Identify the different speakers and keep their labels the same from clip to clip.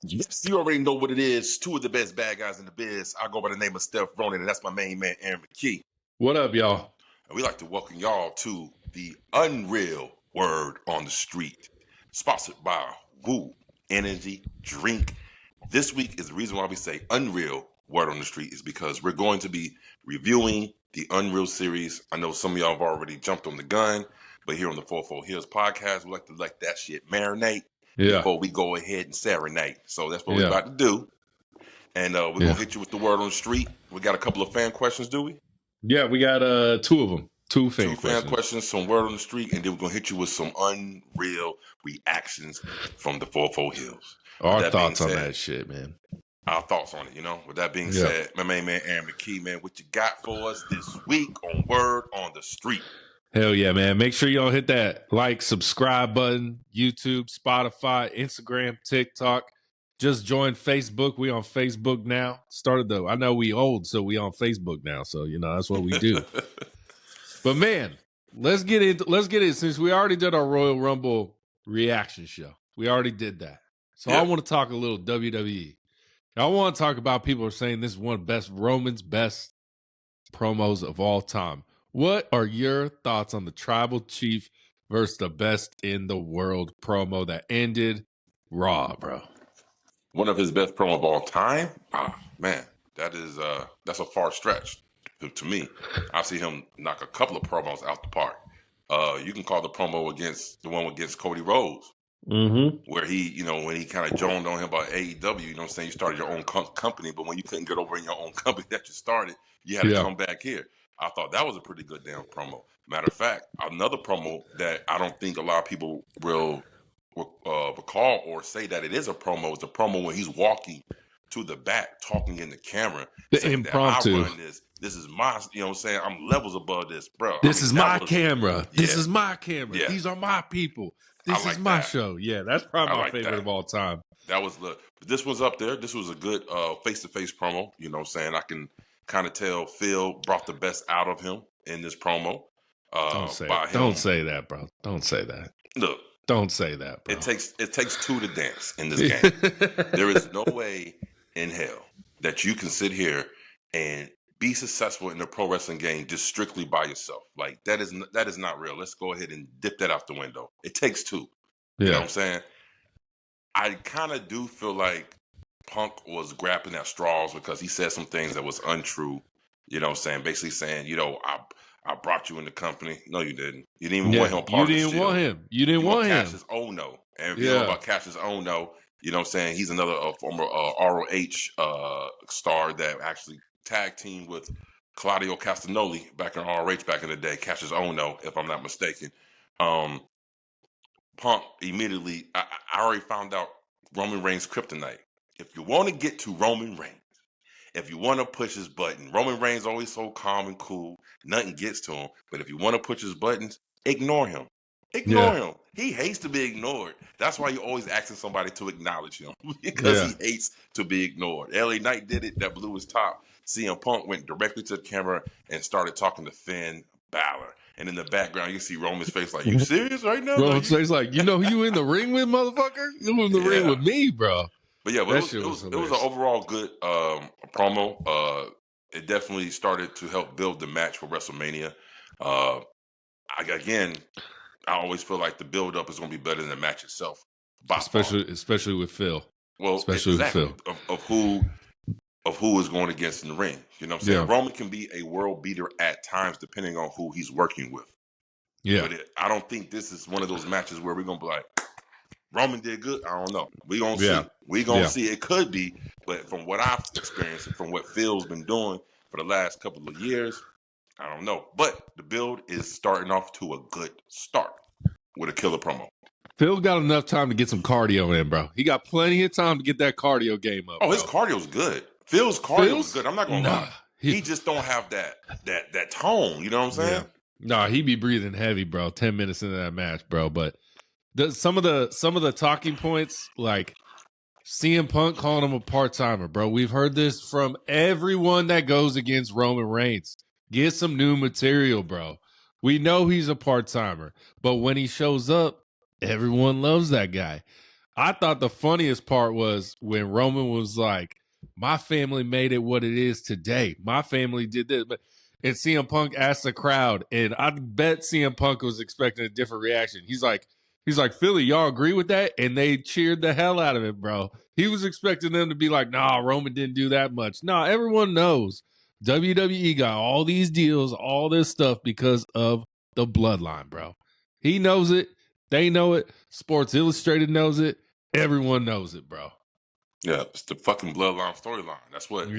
Speaker 1: Yes, you already know what it is. Two of the best bad guys in the biz. I go by the name of Steph, Ronin, and that's my main man, McKee.
Speaker 2: What up, y'all?
Speaker 1: And we like to welcome y'all to the Unreal Word on the Street, sponsored by Woo Energy Drink. This week is the reason why we say Unreal Word on the Street is because we're going to be reviewing the Unreal series. I know some of y'all have already jumped on the gun, but here on the 44 HEELZ podcast, we like to let that shit marinate before we go ahead and serenade. So that's what we're about to do. And we're going to hit you with the word on the street. We got a couple of fan questions, do we?
Speaker 2: Yeah, we got two of them. Two fan
Speaker 1: questions, some word on the street, and then we're going to hit you with some Unreal reactions from the 44 HEELZ.
Speaker 2: Our thoughts on that shit, man.
Speaker 1: Our thoughts on it, you know. With that being said, my main man, Aaron McKee, man, what you got for us this week on Word on the Street?
Speaker 2: Hell yeah, man. Make sure y'all hit that like, subscribe button, YouTube, Spotify, Instagram, TikTok. Just join Facebook. We on Facebook now. I know we old, so we on Facebook now. So, you know, that's what we do. But man, let's get it. Since we already did our Royal Rumble reaction show. We already did that. So I want to talk a little WWE. I want to talk about people are saying this is one of Roman's best promos of all time. What are your thoughts on the Tribal Chief versus the best in the world promo that ended Raw, bro?
Speaker 1: One of his best promo of all time? Man, that's a far stretch to me. I see him knock a couple of promos out the park. You can call the promo against Cody Rhodes.
Speaker 2: Mm-hmm.
Speaker 1: Where he, you know, when he kind of joned on him about AEW, you know what I'm saying? You started your own company, but when you couldn't get over in your own company that you started, you had to come back here. I thought that was a pretty good damn promo. Matter of fact, another promo that I don't think a lot of people will recall or say that it is a promo is the promo when he's walking to the back, talking in the camera.
Speaker 2: The impromptu.
Speaker 1: I run this. This is my, you know what I'm saying? I'm levels above this, bro.
Speaker 2: This is my camera. This is my camera.
Speaker 1: Yeah.
Speaker 2: These are my people. This is my show. Yeah, that's probably my favorite of all time.
Speaker 1: That was this was up there. This was a good face-to-face promo. You know what I'm saying? I can kind of tell Phil brought the best out of him in this promo.
Speaker 2: Don't say that, bro. Don't say that.
Speaker 1: Look.
Speaker 2: Don't say that, bro.
Speaker 1: It takes two to dance in this game. There is no way in hell that you can sit here and be successful in the pro wrestling game just strictly by yourself. Like that is not real. Let's go ahead and dip that out the window. It takes two. You know what I'm saying? I kind of do feel like Punk was grabbing at straws because he said some things that was untrue. You know what I'm saying? Basically saying, you know, I brought you in the company. No, you didn't. You didn't even want him part of the show.
Speaker 2: You didn't want him.
Speaker 1: Cassius Ohno. And if you know about Cassius Ohno, you know what I'm saying? He's another former ROH star that actually tag team with Claudio Castagnoli back in ROH back in the day. Cassius Ohno, if I'm not mistaken. Punk immediately, I already found out Roman Reigns' kryptonite. If you want to get to Roman Reigns, if you want to push his button, Roman Reigns always so calm and cool. Nothing gets to him. But if you want to push his buttons, ignore him. Ignore him. He hates to be ignored. That's why you're always asking somebody to acknowledge him. Because he hates to be ignored. LA Knight did it. That blew his top. CM Punk went directly to the camera and started talking to Finn Balor. And in the background, you see Roman's face like, you serious right now?
Speaker 2: Roman's face like, you know who you in the ring with, motherfucker? You in the ring with me, bro.
Speaker 1: But yeah, but it was an overall good promo. It definitely started to help build the match for WrestleMania. I always feel like the build-up is going to be better than the match itself.
Speaker 2: Especially with Phil.
Speaker 1: Well,
Speaker 2: especially with Phil.
Speaker 1: Of who is going against in the ring. You know what I'm saying? Yeah. Roman can be a world beater at times depending on who he's working with.
Speaker 2: Yeah.
Speaker 1: But I don't think this is one of those matches where we're going to be like, Roman did good. I don't know. We're going to see. We're going to see. It could be. But from what I've experienced and from what Phil's been doing for the last couple of years, I don't know. But the build is starting off to a good start with a killer promo.
Speaker 2: Phil got enough time to get some cardio in, bro. He got plenty of time to get that cardio game up.
Speaker 1: Oh, his cardio's good. Phil's cardio is good. I'm not going to lie. He just don't have that tone. You know what I'm saying?
Speaker 2: No, he be breathing heavy, bro. 10 minutes into that match, bro. But some of the talking points, like CM Punk calling him a part-timer, bro. We've heard this from everyone that goes against Roman Reigns. Get some new material, bro. We know he's a part-timer, but when he shows up, everyone loves that guy. I thought the funniest part was when Roman was like, my family made it what it is today. My family did this. And CM Punk asked the crowd, and I bet CM Punk was expecting a different reaction. He's like, Philly, y'all agree with that? And they cheered the hell out of it, bro. He was expecting them to be like, nah, Roman didn't do that much. Nah, everyone knows WWE got all these deals, all this stuff because of the bloodline, bro. He knows it. They know it. Sports Illustrated knows it. Everyone knows it, bro.
Speaker 1: Yeah, it's the fucking bloodline storyline. That's what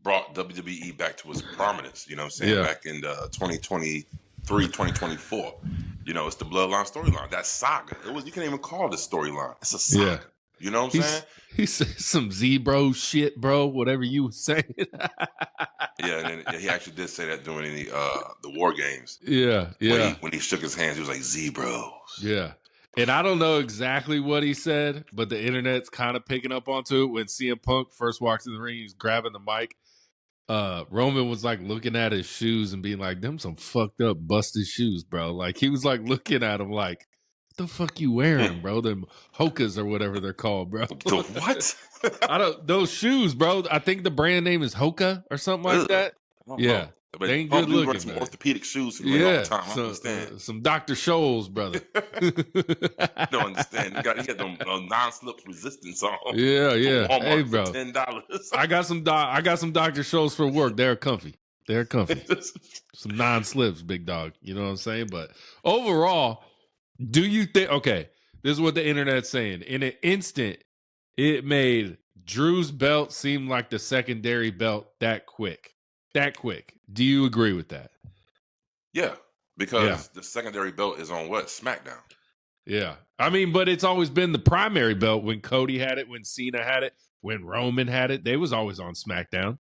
Speaker 1: brought WWE back to its prominence, you know what I'm saying, back in 2023, 2024. You know, it's the bloodline storyline. That saga. You can't even call it a storyline. It's a saga.
Speaker 2: Yeah.
Speaker 1: You know what I'm saying?
Speaker 2: He said some Z-bro shit, bro, whatever you were saying.
Speaker 1: Yeah, and then he actually did say that during the War Games.
Speaker 2: Yeah.
Speaker 1: When he shook his hands, he was like, Z-bros.
Speaker 2: Yeah. And I don't know exactly what he said, but the internet's kind of picking up onto it. When CM Punk first walked in the ring, he's grabbing the mic. Roman was like looking at his shoes and being like, them some fucked up busted shoes, bro. Like he was like looking at him like, what the fuck you wearing, bro? Them Hokas or whatever they're called, bro.
Speaker 1: The what?
Speaker 2: Those shoes, bro. I think the brand name is Hoka or something like that. Yeah.
Speaker 1: But
Speaker 2: they ain't good looking.
Speaker 1: Some orthopedic shoes for all the time. I understand.
Speaker 2: Some Dr. Scholl's, brother.
Speaker 1: Don't understand. He got them non-slip resistance on.
Speaker 2: Yeah.
Speaker 1: Hey, bro. For $10.
Speaker 2: I got some Dr. Scholl's for work. They're comfy. Some non-slips, big dog. You know what I'm saying? But overall, do you think? Okay, this is what the internet's saying. In an instant, it made Drew's belt seem like the secondary belt that quick. Do you agree with that?
Speaker 1: Yeah, because the secondary belt is on what? SmackDown.
Speaker 2: Yeah. I mean, but it's always been the primary belt. When Cody had it, when Cena had it, when Roman had it, they was always on SmackDown.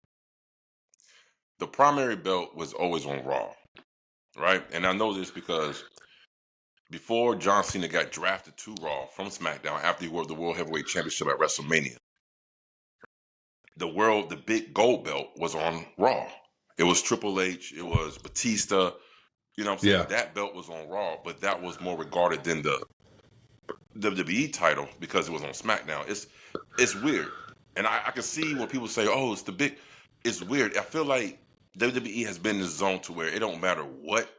Speaker 1: The primary belt was always on Raw, right? And I know this because before John Cena got drafted to Raw from SmackDown after he won the World Heavyweight Championship at WrestleMania, the big gold belt was on Raw. It was Triple H. It was Batista. You know what I'm saying? Yeah. That belt was on Raw, but that was more regarded than the WWE title because it was on SmackDown. It's weird. And I can see when people say, oh, it's the big... It's weird. I feel like WWE has been in this zone to where it don't matter what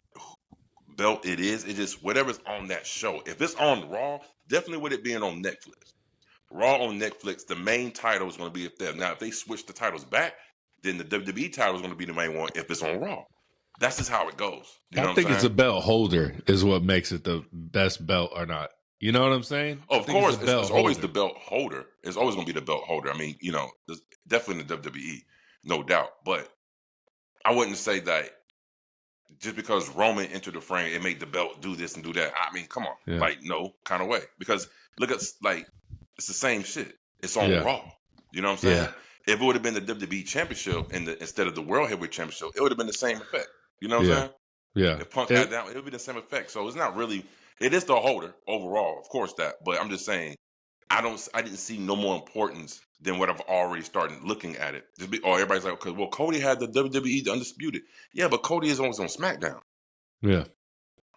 Speaker 1: belt it is. It's just whatever's on that show. If it's on Raw, definitely with it being on Netflix. Raw on Netflix, the main title is going to be up there. Now, if they switch the titles back, then the WWE title is going to be the main one if it's on Raw. That's just how it goes.
Speaker 2: I think it's a belt holder is what makes it the best belt or not. You know what I'm saying?
Speaker 1: Of course, it's always the belt holder. It's always going to be the belt holder. I mean, you know, definitely in the WWE, no doubt. But I wouldn't say that just because Roman entered the frame, it made the belt do this and do that. I mean, come on. Yeah. Like, no kind of way. Because look at, like, it's the same shit. It's on Raw. You know what I'm saying? Yeah. If it would have been the WWE Championship instead of the World Heavyweight Championship, it would have been the same effect. You know what I'm saying?
Speaker 2: Yeah.
Speaker 1: If Punk had that, it would be the same effect. So it's not really. It is the holder overall, of course that. But I'm just saying, I didn't see no more importance than what I've already started looking at it. Everybody's like, well, Cody had the WWE, the Undisputed. Yeah, but Cody is always on SmackDown.
Speaker 2: Yeah.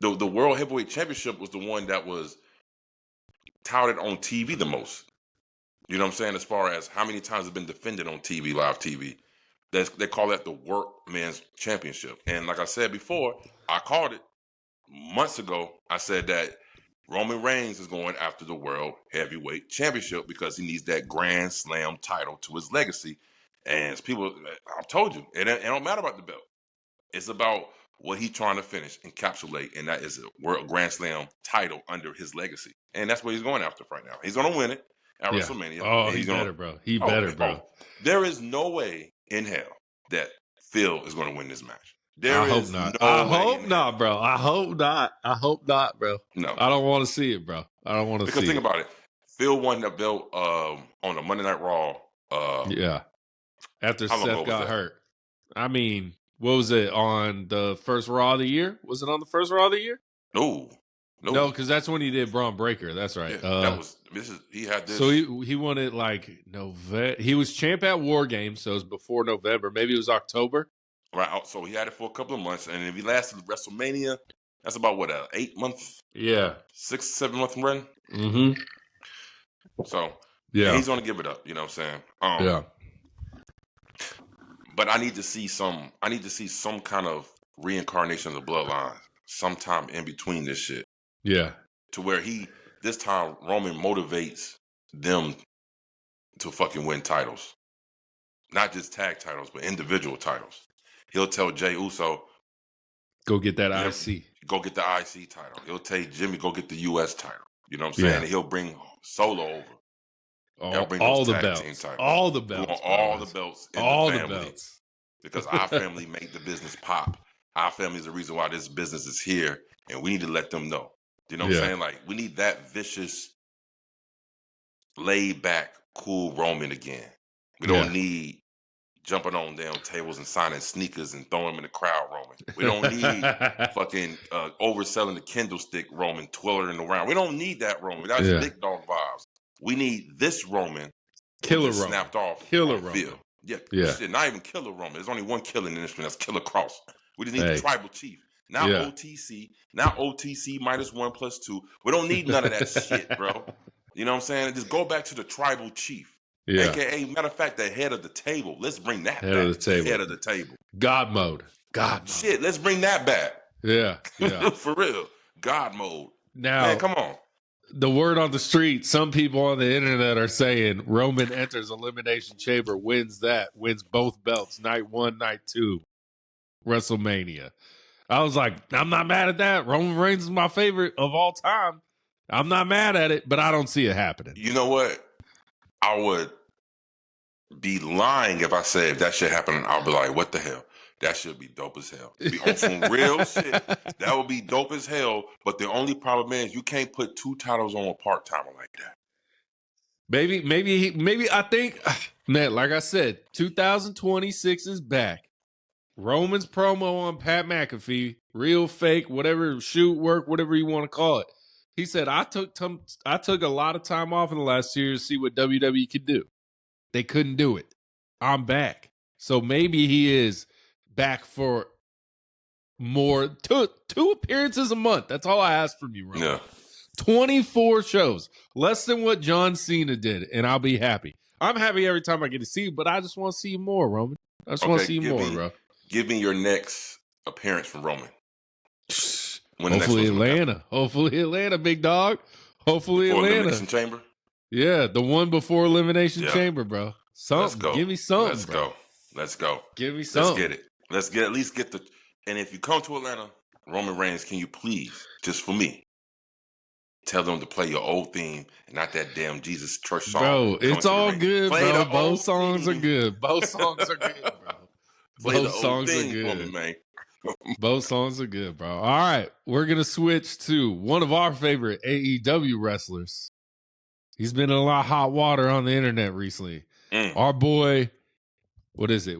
Speaker 1: The World Heavyweight Championship was the one that was touted on TV the most. You know what I'm saying? As far as how many times it's been defended on TV, live TV. They call that the Workman's Championship. And like I said before, I called it months ago. I said that Roman Reigns is going after the World Heavyweight Championship because he needs that Grand Slam title to his legacy. And as people, I've told you, it don't matter about the belt. It's about what he's trying to finish, encapsulate, and that is a World Grand Slam title under his legacy. And that's what he's going after right now. He's going to win it at WrestleMania.
Speaker 2: Oh, he better, bro. He better, bro.
Speaker 1: There is no way in hell that Phil is going to win this match.
Speaker 2: I hope not. I hope not, bro. I hope not, bro.
Speaker 1: No.
Speaker 2: I don't want to see it, bro. I don't want to see it.
Speaker 1: Because think about it. Phil won the belt on the Monday Night Raw.
Speaker 2: After Seth got hurt. I mean, what was it, on the first Raw of the year? Was it on the first Raw of the year?
Speaker 1: No,
Speaker 2: because that's when he did Braun Breaker. That's right.
Speaker 1: Yeah, he had this.
Speaker 2: So he won it like November. He was champ at War Games, so it was before November. Maybe it was October.
Speaker 1: Right. So he had it for a couple of months, and if he lasted WrestleMania, that's about what, 8 month?
Speaker 2: Yeah,
Speaker 1: 6-7 month run.
Speaker 2: Mm-hmm.
Speaker 1: So
Speaker 2: Yeah.
Speaker 1: and he's gonna give it up. You know what I'm saying?
Speaker 2: Yeah.
Speaker 1: But I need to see some kind of reincarnation of the bloodline sometime in between this shit.
Speaker 2: Yeah.
Speaker 1: To where this time Roman motivates them to fucking win titles. Not just tag titles, but individual titles. He'll tell Jey Uso,
Speaker 2: go get that IC.
Speaker 1: Go get the IC title. He'll tell Jimmy, go get the US title. You know what I'm saying?
Speaker 2: Yeah.
Speaker 1: And he'll bring Solo over. He'll bring
Speaker 2: all
Speaker 1: those
Speaker 2: the
Speaker 1: tag team
Speaker 2: belts.
Speaker 1: titles.
Speaker 2: All the
Speaker 1: We
Speaker 2: belts.
Speaker 1: want all the belts in
Speaker 2: all
Speaker 1: the family.
Speaker 2: The belts.
Speaker 1: Because our family made the business pop. Our family is the reason why this business is here, and we need to let them know. You know what I'm saying? Like, we need that vicious, laid back, cool Roman again. We don't need jumping on damn tables and signing sneakers and throwing them in the crowd Roman. We don't need fucking overselling the Kindle stick Roman, twirling around. We don't need that Roman. That's big dog vibes. We need this Roman
Speaker 2: Killer
Speaker 1: who
Speaker 2: Roman.
Speaker 1: snapped off
Speaker 2: Killer
Speaker 1: on
Speaker 2: Roman.
Speaker 1: field. Yeah. Shit, not even Killer Roman. There's only one killer in the industry. That's Killer Cross. We just need the tribal chief. Now OTC. Now OTC -1+2. We don't need none of that shit, bro. You know what I'm saying? Just go back to the tribal chief. Yeah. AKA, matter of fact, the head of the table. Let's bring that back.
Speaker 2: Of the table.
Speaker 1: The head of the table.
Speaker 2: God mode.
Speaker 1: Shit, let's bring that back.
Speaker 2: Yeah.
Speaker 1: For real. God mode.
Speaker 2: Now,
Speaker 1: man, come on.
Speaker 2: The word on the street, some people on the internet are saying Roman enters Elimination Chamber, wins both belts, night 1, night 2, WrestleMania. I was like, I'm not mad at that. Roman Reigns is my favorite of all time. I'm not mad at it, but I don't see it happening.
Speaker 1: You know what? I would be lying if I said if that shit happened, I'll be like, what the hell? That should be dope as hell. Be on some real shit. That would be dope as hell. But the only problem is you can't put 2 titles on a part-timer like that.
Speaker 2: Maybe I think, man, like I said, 2026 is back. Roman's promo on Pat McAfee, real, fake, whatever, shoot, work, whatever you want to call it. He said, I took a lot of time off in the last year to see what WWE could do. They couldn't do it. I'm back. So maybe he is back for more, two appearances a month. That's all I ask from you, Roman.
Speaker 1: Yeah.
Speaker 2: 24 shows, less than what John Cena did, and I'll be happy. I'm happy every time I get to see you, but I just want to see you more, Roman. I just want to see you more, bro.
Speaker 1: Give me your next appearance from Roman.
Speaker 2: Hopefully Atlanta. Hopefully Atlanta, big dog. Hopefully
Speaker 1: before
Speaker 2: Atlanta.
Speaker 1: Elimination Chamber?
Speaker 2: Yeah, the one before Elimination Chamber, bro. Something.
Speaker 1: Let's go.
Speaker 2: Give me something,
Speaker 1: Let's
Speaker 2: bro.
Speaker 1: go. Let's go.
Speaker 2: Give me something.
Speaker 1: Let's get it. Let's at least get the... And if you come to Atlanta, Roman Reigns, can you please, just for me, tell them to play your old theme and not that damn Jesus church song.
Speaker 2: Bro, it's all good, bro. Both songs are good. Both songs are good, bro. Both songs are good,
Speaker 1: man.
Speaker 2: Both songs are good, bro. All right, we're going to switch to one of our favorite AEW wrestlers. He's been in a lot of hot water on the internet recently. Our boy, what is it?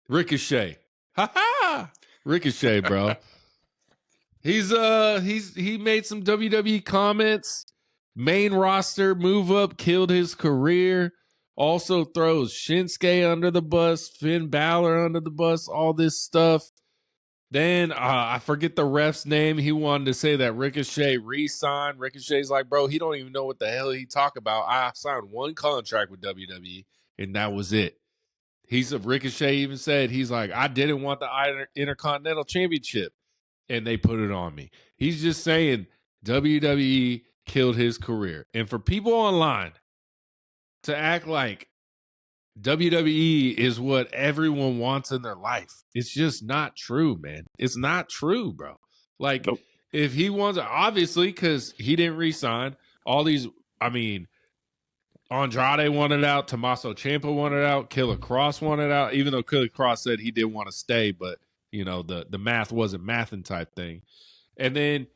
Speaker 2: Ricochet. Ha ha! Ricochet, bro. He made some WWE comments. Main roster move up killed his career. Also throws Shinsuke under the bus, Finn Balor under the bus, all this stuff. Then I forget the ref's name. He wanted to say that Ricochet re-signed. Ricochet's like, bro, he don't even know what the hell he talk about. I signed one contract with WWE, and that was it. Ricochet even said, he's like, I didn't want the Intercontinental Championship, and they put it on me. He's just saying WWE killed his career. And for people online to act like WWE is what everyone wants in their life, it's just not true, man. It's not true, bro. Like, nope. If he wants, obviously, because he didn't re-sign, all these, I mean, Andrade wanted out, Tommaso Ciampa wanted out, Killer Cross wanted out, even though Killer Cross said he didn't want to stay, but, you know, the math wasn't mathing type thing. And then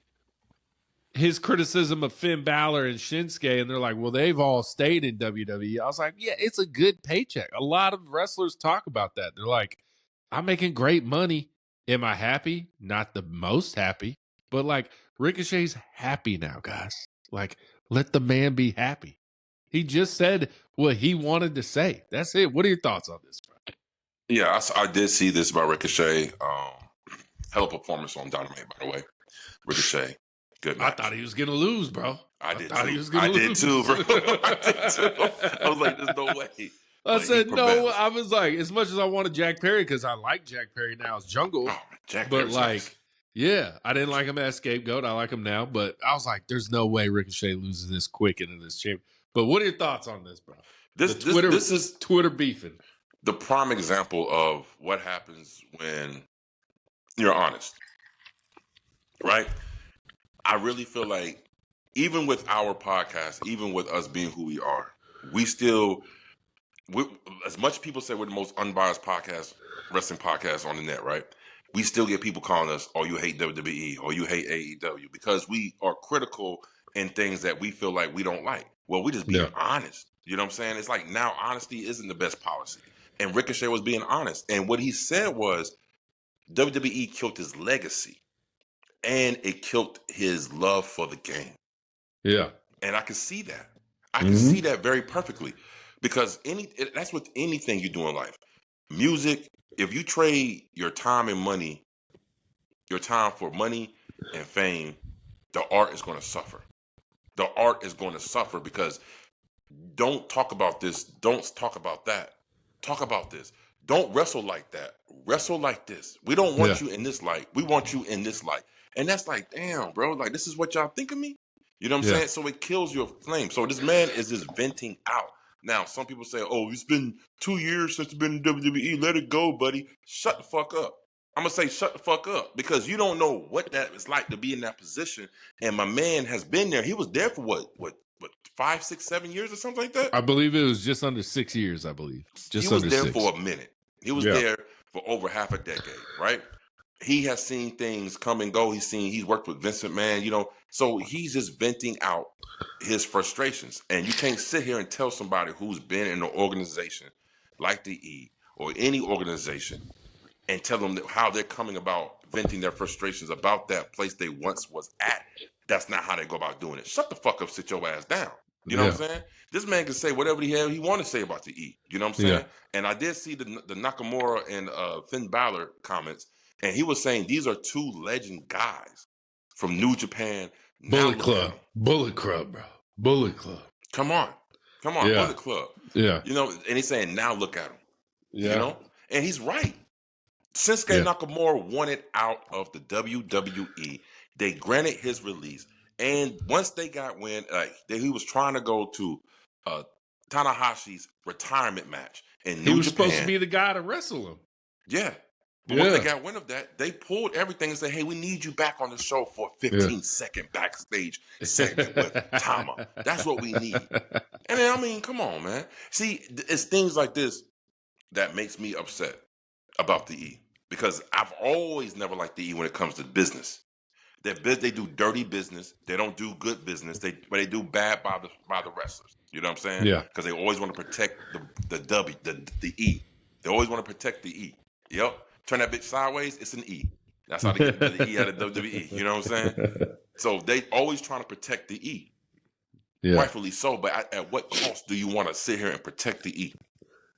Speaker 2: his criticism of Finn Balor and Shinsuke, and they're like, well, they've all stayed in WWE. I was like, yeah, it's a good paycheck. A lot of wrestlers talk about that. They're like, I'm making great money. Am I happy? Not the most happy, but like Ricochet's happy now, guys. Like, let the man be happy. He just said what he wanted to say. That's it. What are your thoughts on this, bro?
Speaker 1: Yeah, I did see this about Ricochet. Hell of a performance on Dynamite, by the way. Ricochet. Good
Speaker 2: I
Speaker 1: match.
Speaker 2: thought he was gonna lose, bro.
Speaker 1: I did
Speaker 2: thought
Speaker 1: too.
Speaker 2: he was gonna
Speaker 1: I did
Speaker 2: lose.
Speaker 1: too, bro. I did too. I was like, there's no way.
Speaker 2: I
Speaker 1: But he
Speaker 2: said no.
Speaker 1: prevailed.
Speaker 2: I was like, as much as I wanted Jack Perry because I like Jack Perry now as Jungle,
Speaker 1: Oh, Jack
Speaker 2: but
Speaker 1: Perry's
Speaker 2: like,
Speaker 1: nice.
Speaker 2: yeah, I didn't like him as Scapegoat. I like him now, but I was like, there's no way Ricochet loses this quick into this champion. But what are your thoughts on this, bro?
Speaker 1: This is
Speaker 2: Twitter beefing.
Speaker 1: the prime example of what happens when you're honest, right? I really feel like even with our podcast, even with us being who we are, we still, as much people say we're the most unbiased podcast, wrestling podcast on the net, right? We still get people calling us, oh, you hate WWE, or you hate AEW, because we are critical in things that we feel like we don't like. Well, we just being honest. You know what I'm saying? It's like now honesty isn't the best policy. And Ricochet was being honest. And what he said was WWE killed his legacy and it killed his love for the game.
Speaker 2: Yeah.
Speaker 1: And I can see that. I can see that very perfectly, because that's with anything you do in life. Music, if you trade your time and money, your time for money and fame, the art is going to suffer. The art is going to suffer because don't talk about this. Don't talk about that. Talk about this. Don't wrestle like that. Wrestle like this. We don't want you in this light. We want you in this light. And that's like, damn, bro, like this is what y'all think of me? You know what I'm saying? So it kills your flame. So this man is just venting out. Now, some people say, oh, it's been 2 years since you've been in WWE. Let it go, buddy. Shut the fuck up. I'm going to say shut the fuck up, because you don't know what that is like to be in that position. And my man has been there. He was there for what 5, 6, 7 years or something like that?
Speaker 2: I believe it was just under 6 years, I believe.
Speaker 1: He was there for a minute. He was there for over half a decade, right? He has seen things come and go. He's worked with Vince McMahon, you know, so he's just venting out his frustrations. And you can't sit here and tell somebody who's been in an organization like the E or any organization and tell them how they're coming about venting their frustrations about that place they once was at. That's not how they go about doing it. Shut the fuck up, sit your ass down. You know what I'm saying? This man can say whatever the hell he want to say about the E. You know what I'm saying? And I did see the Nakamura and Finn Balor comments, and he was saying these are two legend guys from New Japan.
Speaker 2: Bullet Club, bro. Bullet Club.
Speaker 1: Come on, Bullet Club.
Speaker 2: Yeah.
Speaker 1: You know, and he's saying now look at him.
Speaker 2: Yeah.
Speaker 1: You know, and he's right. Shinsuke Nakamura wanted out of the WWE. They granted his release. And once they got wind, he was trying to go to Tanahashi's retirement match in New Japan. He was
Speaker 2: supposed to be the guy to wrestle him.
Speaker 1: Yeah. But once they got wind of that, they pulled everything and said, hey, we need you back on the show for a 15-second backstage segment with Tama. That's what we need. And then, I mean, come on, man. See, it's things like this that makes me upset about the E. Because I've always never liked the E when it comes to business. They do dirty business. They don't do good business. But they do bad by the wrestlers. You know what I'm saying?
Speaker 2: Yeah.
Speaker 1: Because they always want to protect the E. They always want to protect the E. Yep. Turn that bitch sideways, it's an E. That's how they get the E out of WWE. You know what I'm saying? So they always trying to protect the E. Yeah. Rightfully so. But at what cost do you want to sit here and protect the E?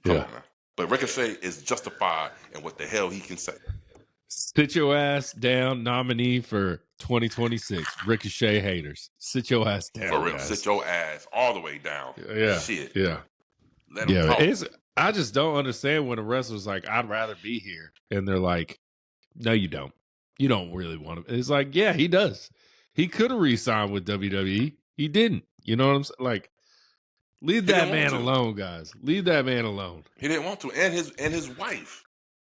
Speaker 1: Come on, man. But Ricochet is justified in what the hell he can say.
Speaker 2: Sit your ass down, nominee for 2026. Ricochet haters. Sit your ass down.
Speaker 1: For real.
Speaker 2: Guys.
Speaker 1: Sit your ass all the way down.
Speaker 2: Yeah.
Speaker 1: Shit.
Speaker 2: Yeah.
Speaker 1: Let them talk.
Speaker 2: I just don't understand when a wrestler's like, I'd rather be here. And they're like, no, you don't. You don't really want to. It's like, yeah, he does. He could have re-signed with WWE. He didn't. You know what I'm saying? Like, leave that man alone, guys. Leave that man alone.
Speaker 1: He didn't want to. And his wife.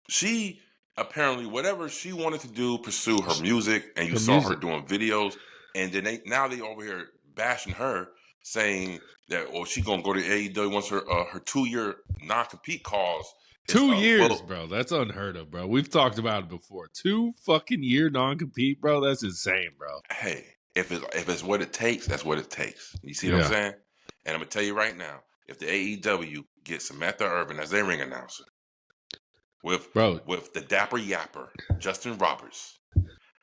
Speaker 1: She apparently, whatever she wanted to do, pursue her music, and you saw her doing videos, and then they over here bashing her, saying that she gonna go to AEW once her 2-year non-compete calls.
Speaker 2: 2 years, bro. That's unheard of, bro. We've talked about it before. 2 fucking year non-compete, bro. That's insane, bro.
Speaker 1: Hey, if it's what it takes, that's what it takes. You see what I'm saying? And I'm gonna tell you right now, if the AEW gets Samantha Irvin as their ring announcer, with the Dapper Yapper, Justin Roberts,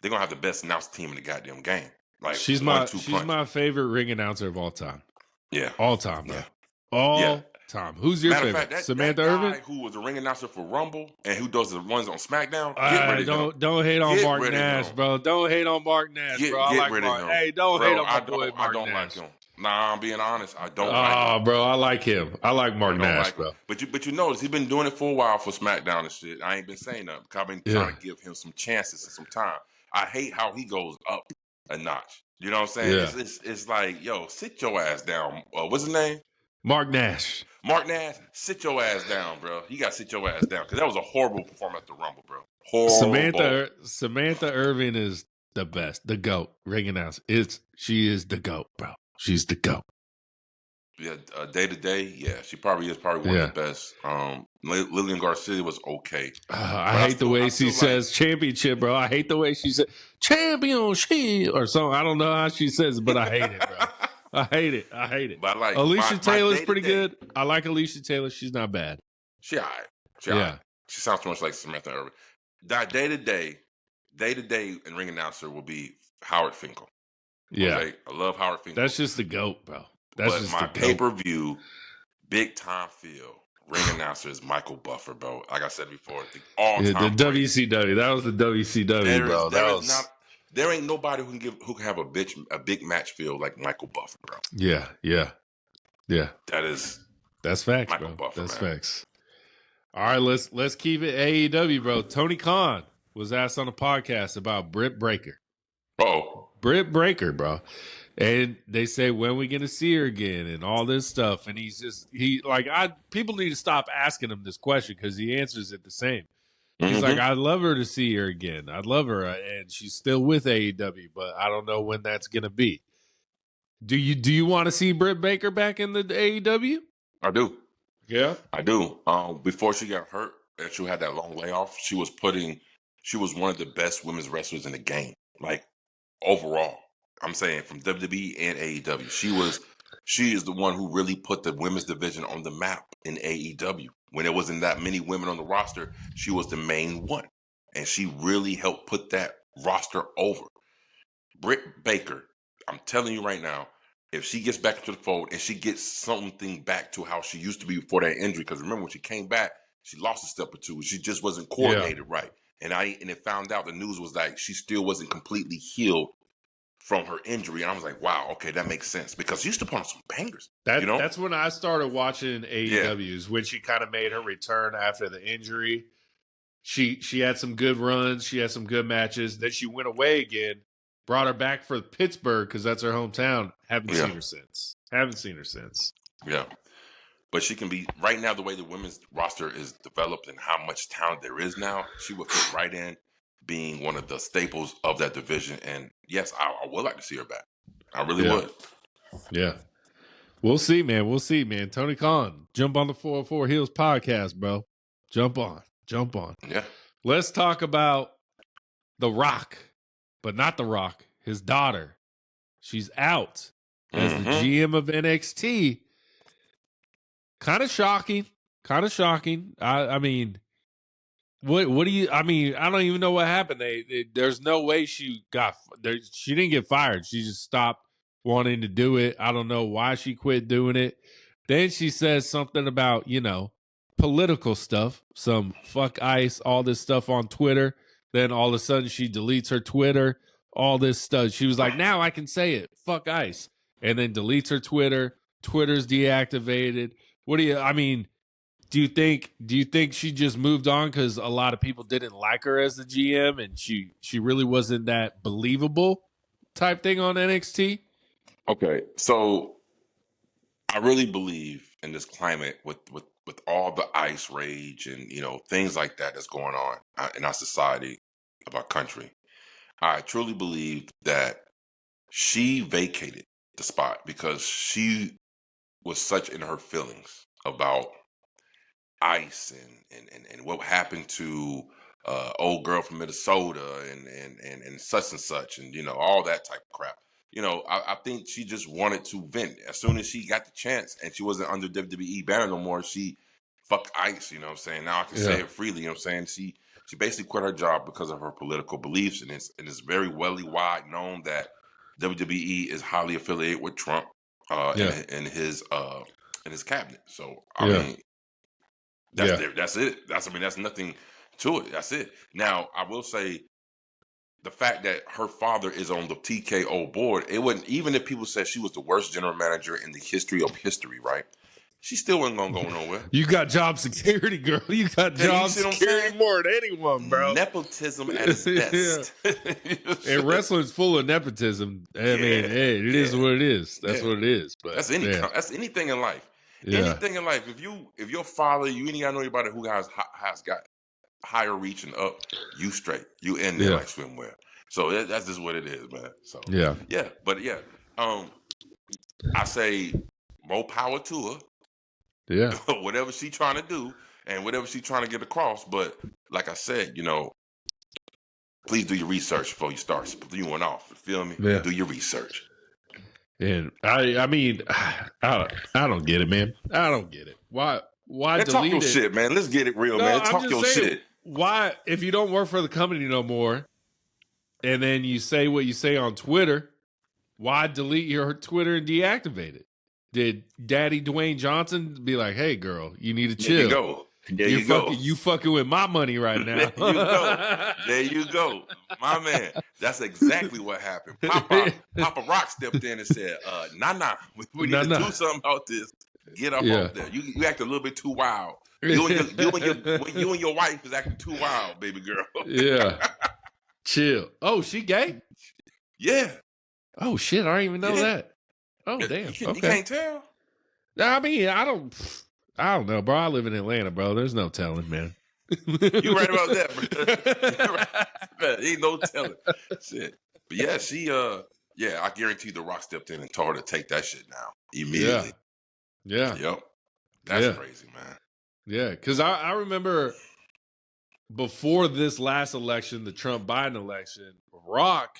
Speaker 1: they're gonna have the best announced team in the goddamn game. Like
Speaker 2: she's my favorite ring announcer of all time.
Speaker 1: Yeah,
Speaker 2: all time, bro. Tom. Who's your
Speaker 1: Matter of
Speaker 2: favorite?
Speaker 1: fact, that
Speaker 2: Samantha
Speaker 1: guy
Speaker 2: Irvin?
Speaker 1: who was the ring announcer for Rumble and who does the ones on SmackDown, get rid of him.
Speaker 2: Don't hate on
Speaker 1: Get
Speaker 2: Mark
Speaker 1: rid of
Speaker 2: Nash,
Speaker 1: him.
Speaker 2: bro. Don't hate on Mark Nash, bro. I
Speaker 1: Get
Speaker 2: like
Speaker 1: rid of
Speaker 2: Mark.
Speaker 1: him,
Speaker 2: Hey, don't hate
Speaker 1: bro.
Speaker 2: on my boy
Speaker 1: I
Speaker 2: Mark
Speaker 1: don't like
Speaker 2: Nash.
Speaker 1: him. Nah, I'm being honest. I don't like him.
Speaker 2: Oh, bro, I like him. I like Mark
Speaker 1: I don't
Speaker 2: Nash,
Speaker 1: like him.
Speaker 2: bro.
Speaker 1: But you notice he's been doing it for a while for SmackDown and shit. I ain't been saying nothing because I've been trying to give him some chances and some time. I hate how he goes up a notch. You know what I'm saying?
Speaker 2: Yeah.
Speaker 1: It's like, yo, sit your ass down. What's his name?
Speaker 2: Mark Nash.
Speaker 1: Mark Nash, sit your ass down, bro. You got to sit your ass down because that was a horrible performance at the Rumble, bro. Horrible.
Speaker 2: Samantha Irvin is the best, the GOAT. Ring announcer. She is the GOAT, bro. She's the GOAT.
Speaker 1: Yeah, day to day, yeah, she probably is one of the best. Lillian Garcia was okay.
Speaker 2: I hate the way she says championship, bro. I hate the way she said championship or something. I don't know how she says it, but I hate it, bro. I hate it.
Speaker 1: But I like
Speaker 2: Alicia Taylor's pretty good. I like Alicia Taylor. She's not bad.
Speaker 1: She all right. She sounds too much like Samantha Irvin. That day to day, and ring announcer will be Howard Finkel.
Speaker 2: Yeah,
Speaker 1: okay? I love Howard Finkel.
Speaker 2: That's just the GOAT, bro. That's
Speaker 1: but
Speaker 2: just
Speaker 1: my
Speaker 2: the
Speaker 1: pay-per-view, big time feel. Ring announcer is Michael Buffer, bro. Like I said before, the all-time
Speaker 2: the WCW. That was the WCW, bro.
Speaker 1: There ain't nobody who can have a big match feel like Michael Buffer, bro.
Speaker 2: Yeah. That's facts,
Speaker 1: Michael
Speaker 2: bro.
Speaker 1: Buffer,
Speaker 2: That's
Speaker 1: man.
Speaker 2: facts. All right, let's keep it AEW, bro. Tony Khan was asked on a podcast about Britt Baker. Britt Baker, bro. And they say, when we gonna see her again and all this stuff. And people need to stop asking him this question because he answers it the same. He's like, I'd love her to see her again. I'd love her. And she's still with AEW, but I don't know when that's gonna be. Do you want to see Britt Baker back in the AEW?
Speaker 1: I do.
Speaker 2: Yeah.
Speaker 1: I do. Before she got hurt and she had that long layoff, she was one of the best women's wrestlers in the game. Like overall. I'm saying from WWE and AEW. She is the one who really put the women's division on the map in AEW. When there wasn't that many women on the roster, she was the main one. And she really helped put that roster over. Britt Baker, I'm telling you right now, if she gets back into the fold and she gets something back to how she used to be before that injury, because remember when she came back, she lost a step or two. She just wasn't coordinated right. And it found out the news was like she still wasn't completely healed from her injury, and I was like, "Wow, okay, that makes sense." Because she used to put on some bangers.
Speaker 2: That's when I started watching AEWs. When she kind of made her return after the injury. She had some good runs. She had some good matches. Then she went away again. Brought her back for Pittsburgh because that's her hometown. Haven't seen her since.
Speaker 1: Yeah, but she can be right now. The way the women's roster is developed and how much talent there is now, she would fit right in, being one of the staples of that division. And yes, I would like to see her back. I really would.
Speaker 2: Yeah. We'll see, man. Tony Khan, jump on the 404 HEELZ podcast, bro. Jump on.
Speaker 1: Yeah.
Speaker 2: Let's talk about The Rock, but not The Rock, his daughter. She's out as the GM of NXT. Kind of shocking. I mean, what do you? I mean, I don't even know what happened. There's no way she didn't get fired. She just stopped wanting to do it. I don't know why she quit doing it. Then she says something about political stuff, some fuck ICE, all this stuff on Twitter. Then all of a sudden she deletes her Twitter, all this stuff. She was like, now I can say it, fuck ICE, and then deletes her Twitter. Twitter's deactivated. Do you think she just moved on because a lot of people didn't like her as the GM and she really wasn't that believable type thing on NXT? Okay,
Speaker 1: so I really believe in this climate with all the ICE rage and things like that that's going on in our society, of our country. I truly believe that she vacated the spot because she was such in her feelings about ICE and what happened to old girl from Minnesota and such and all that type of crap. I think she just wanted to vent as soon as she got the chance and she wasn't under WWE banner no more. She fuck ICE, you know what I'm saying? Now I can say it freely, you know what I'm saying? She basically quit her job because of her political beliefs, and it's very wide known that WWE is highly affiliated with Trump and his in his cabinet. So I
Speaker 2: Yeah.
Speaker 1: mean, that's it. That's nothing to it. That's it. Now I will say the fact that her father is on the TKO board, it wouldn't, even if people said she was the worst general manager in the history of history, right? She still wasn't gonna go nowhere.
Speaker 2: You got job security, girl. You got
Speaker 1: Yeah, you
Speaker 2: job
Speaker 1: see what I'm
Speaker 2: security
Speaker 1: saying?
Speaker 2: more than anyone, bro.
Speaker 1: Nepotism at its best.
Speaker 2: And wrestling's full of nepotism. I mean, hey, it is what it is. That's what it is. But
Speaker 1: that's anything in life.
Speaker 2: Yeah.
Speaker 1: Anything in life. If your father, you ain't gotta know anybody who has got higher reach and up, you straight. You in there like swimwear. So that's just what it is, man. So I say more power to her.
Speaker 2: Yeah.
Speaker 1: Whatever she trying to do and whatever she trying to get across. But like I said, please do your research before you start spewing off. Feel me?
Speaker 2: Yeah.
Speaker 1: Do your research.
Speaker 2: And I mean, I don't get it, man. I don't get it. Why
Speaker 1: man,
Speaker 2: delete
Speaker 1: talk your
Speaker 2: it?
Speaker 1: shit, man. Let's get it real, man. Talk your shit.
Speaker 2: Why, if you don't work for the company no more, and then you say what you say on Twitter, why delete your Twitter and deactivate it? Did Daddy Dwayne Johnson be like, "Hey, girl, you need to chill"?
Speaker 1: There you go. There you go.
Speaker 2: You fucking with my money right now.
Speaker 1: There you go. There you go, my man. That's exactly what happened. Papa Rock stepped in and said, "Nah, we need to do something about this. Get up off there. You act a little bit too wild. You and your wife is acting too wild, baby girl."
Speaker 2: Yeah. Chill. Oh, she gay?
Speaker 1: Yeah.
Speaker 2: Oh shit, I didn't even know that. Oh damn.
Speaker 1: You can't tell.
Speaker 2: I mean, I don't know, bro. I live in Atlanta, bro. There's no telling, man.
Speaker 1: You right about that, bro. Right. Ain't no telling. Shit. But yeah, she I guarantee The Rock stepped in and told her to take that shit now. Immediately.
Speaker 2: Yeah.
Speaker 1: Yep. That's crazy, man.
Speaker 2: Yeah, because I remember before this last election, the Trump-Biden election, Rock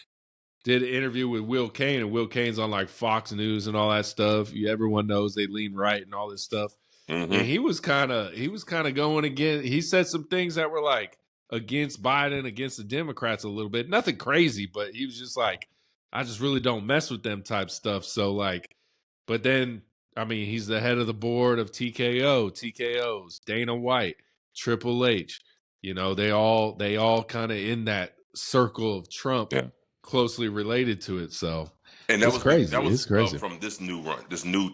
Speaker 2: did an interview with Will Cain, and Will Cain's on like Fox News and all that stuff. Everyone knows they lean right and all this stuff. Mm-hmm. And he was kind of going again. He said some things that were like against Biden, against the Democrats a little bit. Nothing crazy, but he was just like, I just really don't mess with them type stuff. So like, but then, I mean, he's the head of the board of TKOs, Dana White, Triple H. They all kind of in that circle of Trump. Yeah. Closely related to it, so
Speaker 1: and that was crazy. That was
Speaker 2: crazy.
Speaker 1: From this new run, this new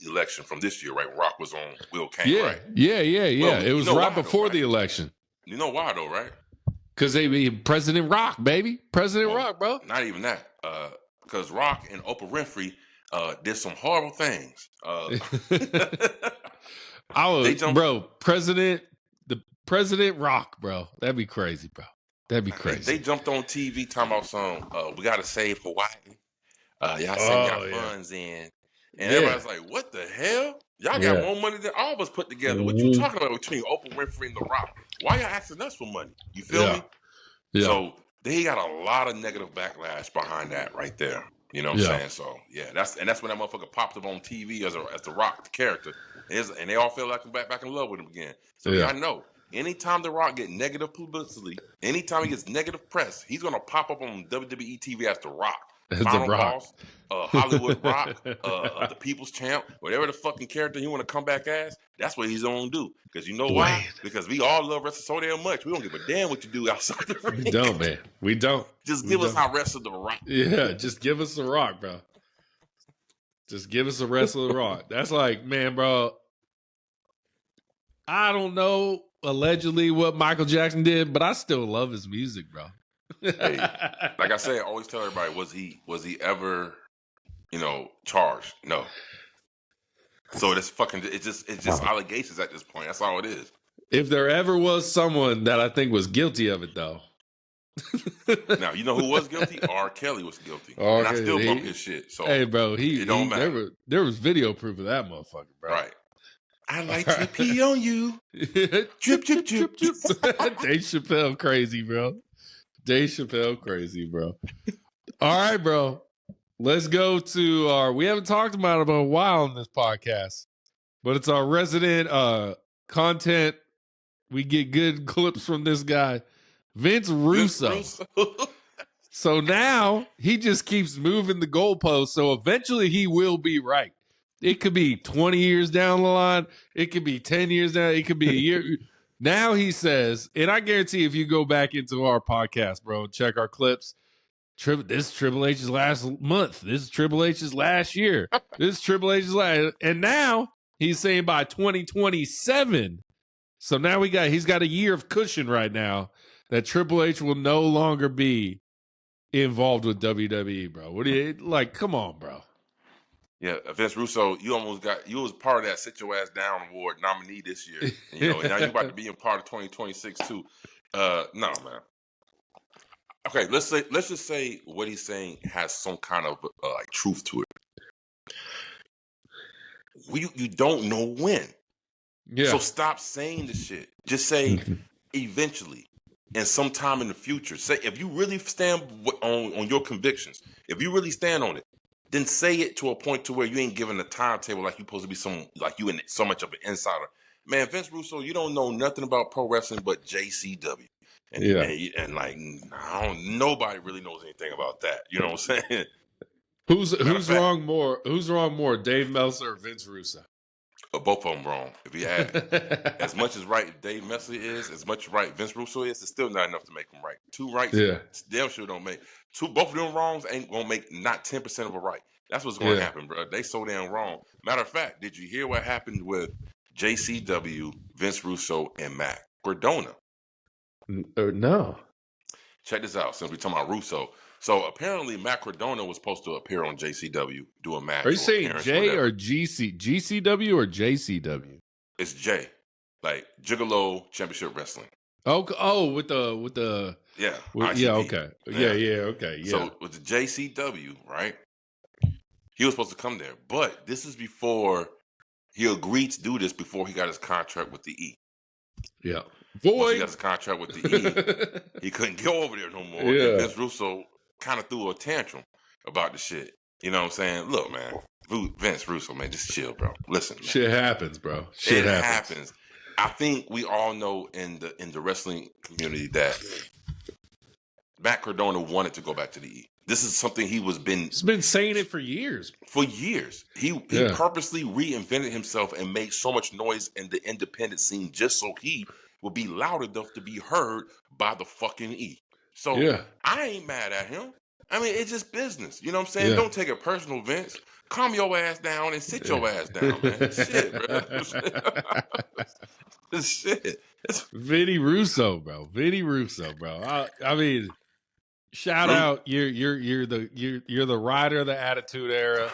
Speaker 1: election from this year, right? Rock was on Will Cain, right?
Speaker 2: Yeah. Well, it was right before the election.
Speaker 1: You know why though, right?
Speaker 2: Because they be President Rock, baby, Rock, bro.
Speaker 1: Not even that, because Rock and Oprah Winfrey did some horrible things.
Speaker 2: President Rock, bro. That'd be crazy, bro. That'd be crazy.
Speaker 1: They jumped on TV talking about some, we got to save Hawaii. Y'all send y'all funds in. And everybody's like, what the hell? Y'all got more money than all of us put together. Mm-hmm. What you talking about between Oprah Winfrey and The Rock? Why y'all asking us for money? You feel me? Yeah. So they got a lot of negative backlash behind that right there. You know what I'm saying? So, that's when that motherfucker popped up on TV as The Rock, the character. And they all feel like they're back in love with him again. So I know. Anytime The Rock get negative publicity, anytime he gets negative press, he's gonna pop up on WWE TV as The Rock, Final Boss, Hollywood Rock, the People's Champ, whatever the fucking character he want to come back as. That's what he's gonna do. Because you know why? Because we all love wrestling so damn much. We don't give a damn what you do outside the ring.
Speaker 2: We don't, man. We don't.
Speaker 1: Just give us our wrestle The Rock.
Speaker 2: Yeah, just give us The Rock, bro. Just give us a wrestle The Rock. That's like, man, bro. I don't know allegedly what Michael Jackson did, but I still love his music, bro.
Speaker 1: Hey, like I say, I always tell everybody, was he ever, charged? No. So it's just allegations at this point. That's all it is.
Speaker 2: If there ever was someone that I think was guilty of it, though.
Speaker 1: Now, you know who was guilty? R. Kelly was guilty. And I still bump his shit. So
Speaker 2: hey, bro,
Speaker 1: it don't matter.
Speaker 2: There was video proof of that motherfucker, bro.
Speaker 1: Right. I like to pee on you. Drip, drip, drip, drip.
Speaker 2: Dave Chappelle crazy, bro. All right, bro. Let's go to we haven't talked about it in a while on this podcast, but it's our resident content. We get good clips from this guy, Vince Russo. So now he just keeps moving the goalposts. So eventually he will be right. It could be 20 years down the line. It could be 10 years down. It could be a year. Now he says, and I guarantee if you go back into our podcast, bro, and check our clips, this is Triple H's last month. This is Triple H's last year. This is Triple H's last. And now he's saying by 2027. So now he's got a year of cushion right now that Triple H will no longer be involved with WWE, bro. What do you like? Come on, bro.
Speaker 1: Yeah, Vince Russo, you was part of that Sit Your Ass Down award nominee this year. And now you're about to be in part of 2026 too. No, man. Okay, let's just say what he's saying has some kind of like truth to it. You don't know when.
Speaker 2: Yeah.
Speaker 1: So stop saying the shit. Just say eventually and sometime in the future. Say if you really stand on your convictions, if you really stand on it, then say it to a point to where you ain't giving a timetable like you supposed to be you in so much of an insider. Man, Vince Russo, you don't know nothing about pro wrestling but JCW. And like nobody really knows anything about that. You know what I'm saying?
Speaker 2: Who's wrong more? Who's wrong more, Dave Meltzer or Vince Russo?
Speaker 1: Both of them wrong. If you add as much as right Dave Meltzer is, as much right Vince Russo is, it's still not enough to make them right. Two rights, damn sure don't make. Both of them wrongs ain't gonna make not 10% of a right. That's what's gonna happen, bro. They so damn wrong. Matter of fact, did you hear what happened with JCW, Vince Russo, and Matt Cardona?
Speaker 2: No.
Speaker 1: Check this out. Since we're talking about Russo, so apparently Matt Cardona was supposed to appear on JCW, do a match.
Speaker 2: Are you saying J or GC? GCW or JCW?
Speaker 1: It's J, like Gigolo Championship Wrestling.
Speaker 2: Oh, with the okay, okay.
Speaker 1: So with the JCW, right? He was supposed to come there, but this is before he agreed to do this before he got his contract with the E.
Speaker 2: Yeah.
Speaker 1: Once he got his contract with the E, he couldn't go over there no more. Yeah. And Vince Russo kind of threw a tantrum about the shit. You know what I'm saying? Look, man, Vince Russo, man, just chill, bro. Listen, man.
Speaker 2: Shit happens, bro.
Speaker 1: Shit happens. I think we all know in the wrestling community that Matt Cardona wanted to go back to the E. This is something he's been
Speaker 2: saying it for years.
Speaker 1: For years. He purposely reinvented himself and made so much noise in the independent scene just so he would be loud enough to be heard by the fucking E. So I ain't mad at him. I mean, it's just business. You know what I'm saying? Don't take it personal, Vince. Calm your ass down and sit your ass down, man. Shit, bro. Shit.
Speaker 2: Vinny Russo, bro. I mean, shout out. You're the rider of the Attitude Era.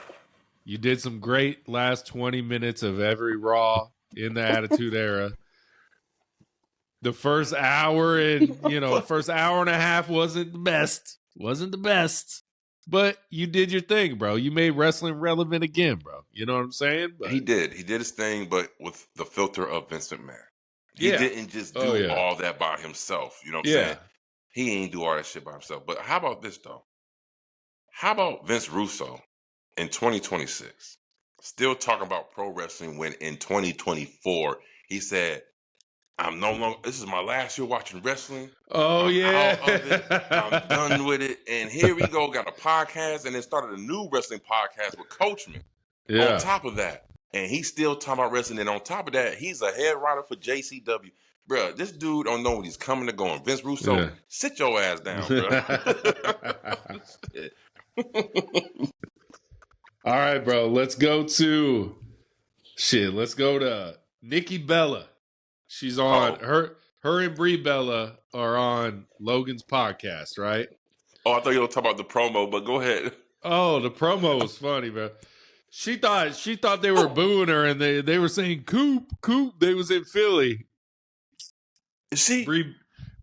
Speaker 2: You did some great last 20 minutes of every Raw in the Attitude Era. The first hour first hour and a half wasn't the best. But you did your thing, bro. You made wrestling relevant again, bro. You know what I'm saying? But
Speaker 1: he did his thing, but with the filter of Vince McMahon. He didn't just do all that by himself. You know what I'm saying? He ain't do all that shit by himself. But how about this, though? How about Vince Russo in 2026 still talking about pro wrestling when in 2024 he said, I'm no longer, this is my last year watching wrestling. I'm out of it. I'm done with it. And here we go, got a podcast, and then started a new wrestling podcast with Coachman. On top of that. And he's still talking about wrestling. And on top of that, he's a head writer for JCW. Bro, this dude don't know when he's coming or going. Vince Russo, sit your ass down, bro.
Speaker 2: All right, bro. Let's go to Nikki Bella. She's on her and Brie Bella are on Logan's podcast, right?
Speaker 1: Oh, I thought you were talking about the promo, but go ahead.
Speaker 2: Oh, the promo was funny, bro. She thought they were booing her and they were saying Coop. They was in Philly.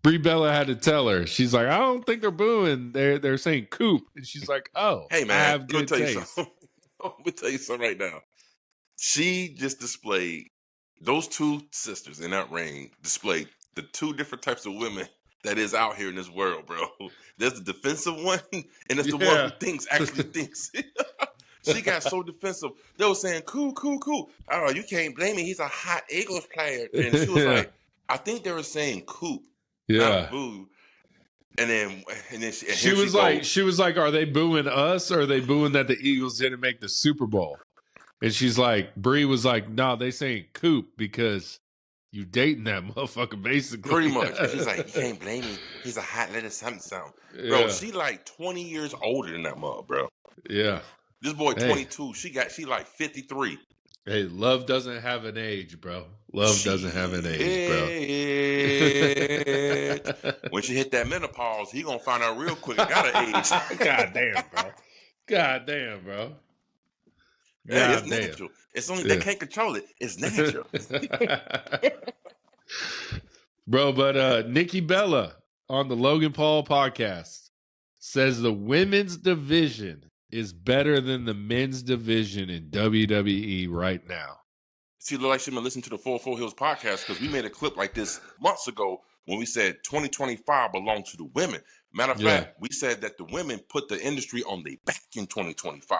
Speaker 2: Brie Bella had to tell her. She's like, I don't think they're booing. They're saying Coop. And she's like, oh,
Speaker 1: hey man,
Speaker 2: I have good taste.
Speaker 1: Let me tell you something right now. She just displayed those two sisters in that ring displayed the two different types of women that is out here in this world, bro. There's the defensive one, and there's the one who actually thinks. She got so defensive. They were saying, cool. Oh, you can't blame me. He's a hot Eagles player. And she was like, I think they were saying Coop, not boo. And then she
Speaker 2: was like, are they booing us or are they booing that the Eagles didn't make the Super Bowl? And she's like, Brie was like, no, they saying Coop because you dating that motherfucker, basically.
Speaker 1: Pretty much. And she's like, you can't blame me. He's a hot little something. Bro,
Speaker 2: Yeah.
Speaker 1: she like 20 years older than that mother, bro.
Speaker 2: Yeah.
Speaker 1: This boy
Speaker 2: Hey.
Speaker 1: 22. She like 53.
Speaker 2: Hey, love doesn't have an age, bro. Love doesn't have an age, bro.
Speaker 1: When she hit that menopause, he gonna find out real quick. I got an age.
Speaker 2: God damn, bro. God damn, bro.
Speaker 1: Hey, it's
Speaker 2: God damn.
Speaker 1: natural. It's only they can't control it. It's natural.
Speaker 2: Bro, but Nikki Bella on the Logan Paul podcast says the women's division is better than the men's division in WWE right now.
Speaker 1: She look like she been listening to the 4 HEELZ podcast because we made a clip like this months ago when we said 2025 belongs to the women. Matter of fact, we said that the women put the industry on their back in 2025.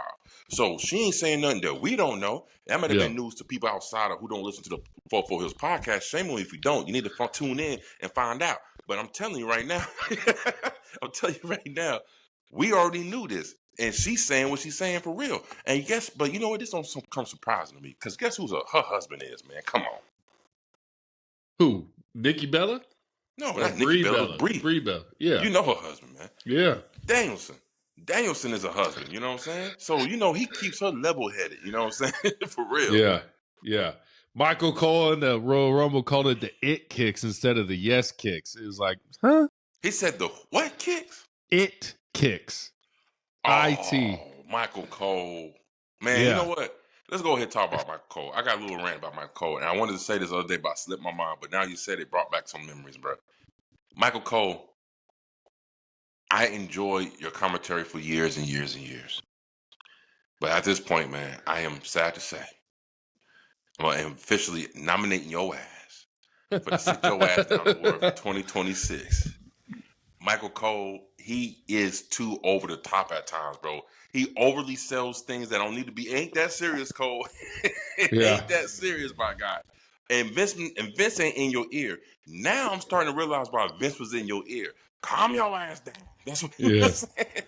Speaker 1: So she ain't saying nothing that we don't know. That might have been news to people outside of who don't listen to the 4 HEELZ podcast. Shame on you if you don't. You need to tune in and find out. But I'm telling you right now, we already knew this. And she's saying what she's saying for real. And but you know what? This don't come surprising to me. Because guess who's her husband is, man? Come on.
Speaker 2: Who? Nikki Bella?
Speaker 1: No, not Nikki Bella.
Speaker 2: Brie Bella. Yeah.
Speaker 1: You know her husband, man.
Speaker 2: Yeah.
Speaker 1: Danielson. Danielson is a husband. You know what I'm saying? So, he keeps her level-headed. You know what I'm saying? For real.
Speaker 2: Yeah. Yeah. Michael Cole in the Royal Rumble called it the it kicks instead of the yes kicks. It was like, huh?
Speaker 1: He said the what kicks?
Speaker 2: It kicks.
Speaker 1: Oh, Michael Cole. Man, you know what? Let's go ahead and talk about Michael Cole. I got a little rant about Michael Cole, and I wanted to say this other day, but I slipped my mind. But now you said it brought back some memories, bro. Michael Cole, I enjoyed your commentary for years and years and years. But at this point, man, I am sad to say I'm officially nominating your ass for the Sit Your Ass Down Award for 2026. Michael Cole, he is too over the top at times, bro. He overly sells things that don't need to be. Ain't that serious, Cole? Ain't that serious, my God. And Vince ain't in your ear. Now I'm starting to realize why Vince was in your ear. Calm your ass down. That's what he was saying.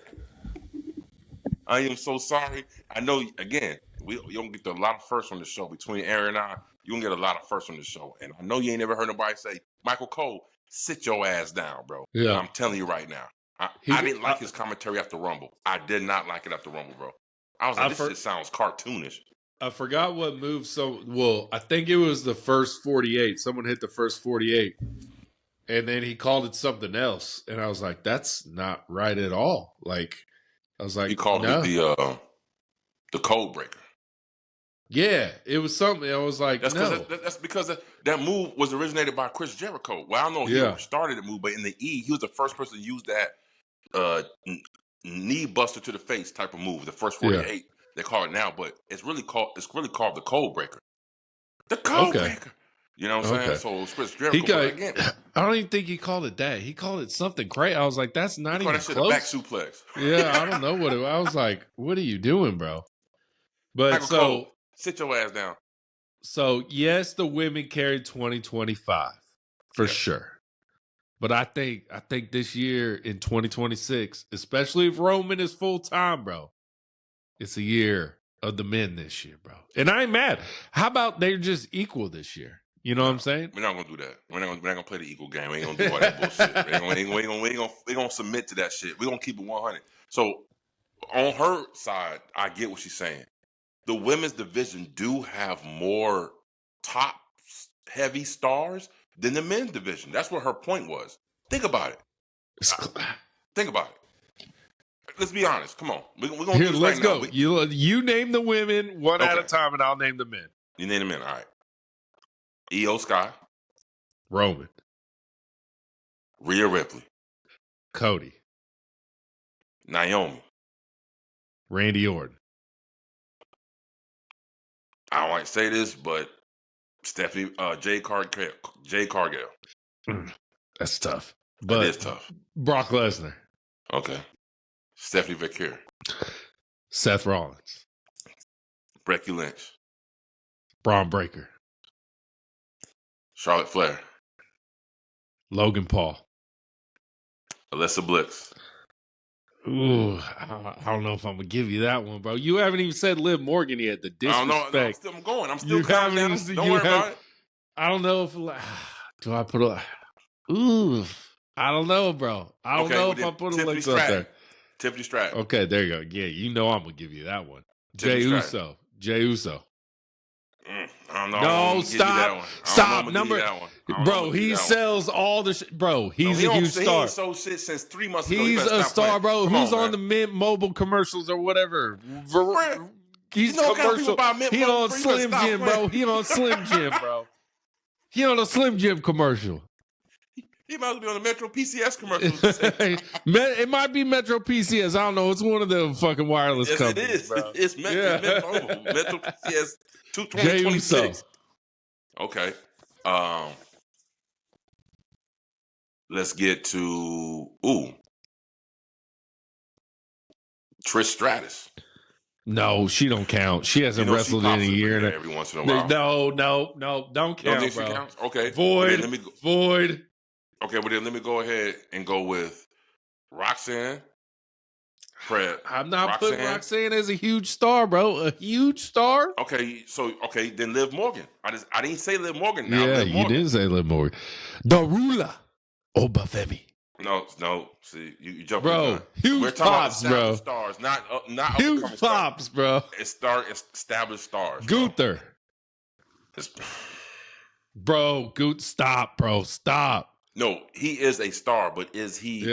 Speaker 1: I am so sorry. I know, again, you don't get a lot of firsts on the show. Between Aaron and I, you don't get a lot of firsts on the show. And I know you ain't never heard nobody say, Michael Cole, sit your ass down, bro. Yeah. I'm telling you right now. I didn't like his commentary after Rumble. I did not like it after Rumble, bro. I was like, this shit sounds cartoonish.
Speaker 2: I forgot what move. I think it was the first 48. Someone hit the first 48. And then he called it something else. And I was like, that's not right at all. Like, I was like,
Speaker 1: he called it the code breaker.
Speaker 2: Yeah, it was something. I was like,
Speaker 1: that's because that move was originated by Chris Jericho. Well, I don't know if he started the move, but in the E, he was the first person to use that knee buster to the face type of move. The first 48, they call it now, but it's really called the code breaker. The code breaker. You know what I'm saying? So it's Chris Jericho.
Speaker 2: I don't even think he called it that. He called it something crazy. I was like, that's not even close.
Speaker 1: A back suplex.
Speaker 2: Yeah, I don't know what it was. I was like, what are you doing, bro? But
Speaker 1: Michael Cole, sit your ass down.
Speaker 2: So yes, the women carried 2025 for sure. But I think this year in 2026, especially if Roman is full time, bro, it's a year of the men this year, bro. And I ain't mad. How about they're just equal this year? You know what I'm saying?
Speaker 1: We're not gonna do that. We're not gonna play the equal game. We ain't gonna do all that bullshit. We gonna submit to that shit. We gonna keep it 100. So on her side, I get what she's saying. The women's division do have more top heavy stars than the men's division. That's what her point was. Think about it. Think about it. Let's be honest. Come on. We're going to do this
Speaker 2: let's
Speaker 1: right
Speaker 2: go.
Speaker 1: Now.
Speaker 2: You name the women one at a time, and I'll name the men.
Speaker 1: You name the men. All right. Io Sky.
Speaker 2: Roman.
Speaker 1: Rhea Ripley.
Speaker 2: Cody.
Speaker 1: Naomi.
Speaker 2: Randy Orton.
Speaker 1: I don't like to say this, but Stephanie, Jade Cargill.
Speaker 2: That's tough. But
Speaker 1: it is tough.
Speaker 2: Brock Lesnar.
Speaker 1: Okay. Stephanie Vaquer.
Speaker 2: Seth Rollins.
Speaker 1: Becky Lynch.
Speaker 2: Braun Breaker.
Speaker 1: Charlotte Flair.
Speaker 2: Logan Paul.
Speaker 1: Alexa Bliss.
Speaker 2: Ooh, I don't know if I'm gonna give you that one, bro. You haven't even said Liv Morgan yet. The
Speaker 1: I don't know. No,
Speaker 2: disrespect.
Speaker 1: I'm going. I'm
Speaker 2: You
Speaker 1: still counting
Speaker 2: haven't
Speaker 1: down.
Speaker 2: even.
Speaker 1: Don't worry about it.
Speaker 2: I don't know if. Do I put a? Ooh, I don't know, bro. I don't know if I put Alexa up there.
Speaker 1: Tiffany Stratton.
Speaker 2: Okay, there you go. Yeah, you know I'm gonna give you that one.
Speaker 1: Tiffany
Speaker 2: Jey
Speaker 1: Stratton.
Speaker 2: Uso. Jey Uso.
Speaker 1: I don't know.
Speaker 2: No, stop. Stop. Number, bro. He sells all the shit, bro. He's a huge star. He ain't
Speaker 1: sold shit since 3 months ago.
Speaker 2: He's a star, bro. Who's on the Mint Mobile commercials or whatever? He's commercial. He on Slim Jim, bro. He on Slim Jim, bro. He on a Slim Jim commercial.
Speaker 1: He might as well be on the Metro PCS commercials.
Speaker 2: It might be Metro PCS. I don't know. It's one of the fucking wireless companies.
Speaker 1: It is.
Speaker 2: Bro.
Speaker 1: It's Metro PCS 2026. Okay. Let's get to Trish Stratus.
Speaker 2: No, she don't count. She hasn't wrestled in a year.
Speaker 1: Every once in a while.
Speaker 2: No, don't count, bro.
Speaker 1: She counts? Okay.
Speaker 2: Void.
Speaker 1: Okay, well then let me go ahead and go with Roxanne.
Speaker 2: I'm not putting Roxanne as a huge star, bro. A huge star?
Speaker 1: Okay, then Liv Morgan. I didn't say Liv Morgan now.
Speaker 2: Yeah, you didn't say Liv Morgan. Darula Obafemi.
Speaker 1: No. See, you jumping.
Speaker 2: Bro, huge pops, bro.
Speaker 1: Stars, not
Speaker 2: huge pops,
Speaker 1: stars.
Speaker 2: Bro.
Speaker 1: It's established stars.
Speaker 2: Gunther. Bro, stop, bro. Stop.
Speaker 1: No, he is a star, but is he